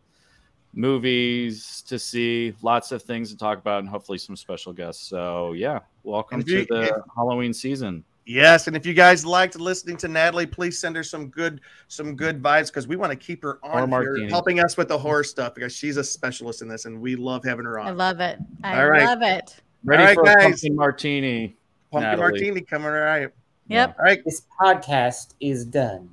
movies to see, lots of things to talk about, and hopefully some special guests. So yeah, welcome to the Halloween season. Yes, and if you guys liked listening to Natalie, please send her some good vibes, because we want to keep her on here helping us with the horror stuff, because she's a specialist in this and we love having her on. I love it. All right. Love it. Ready for a pumpkin martini. Pumpkin martini coming right. Yep. All right. This podcast is done.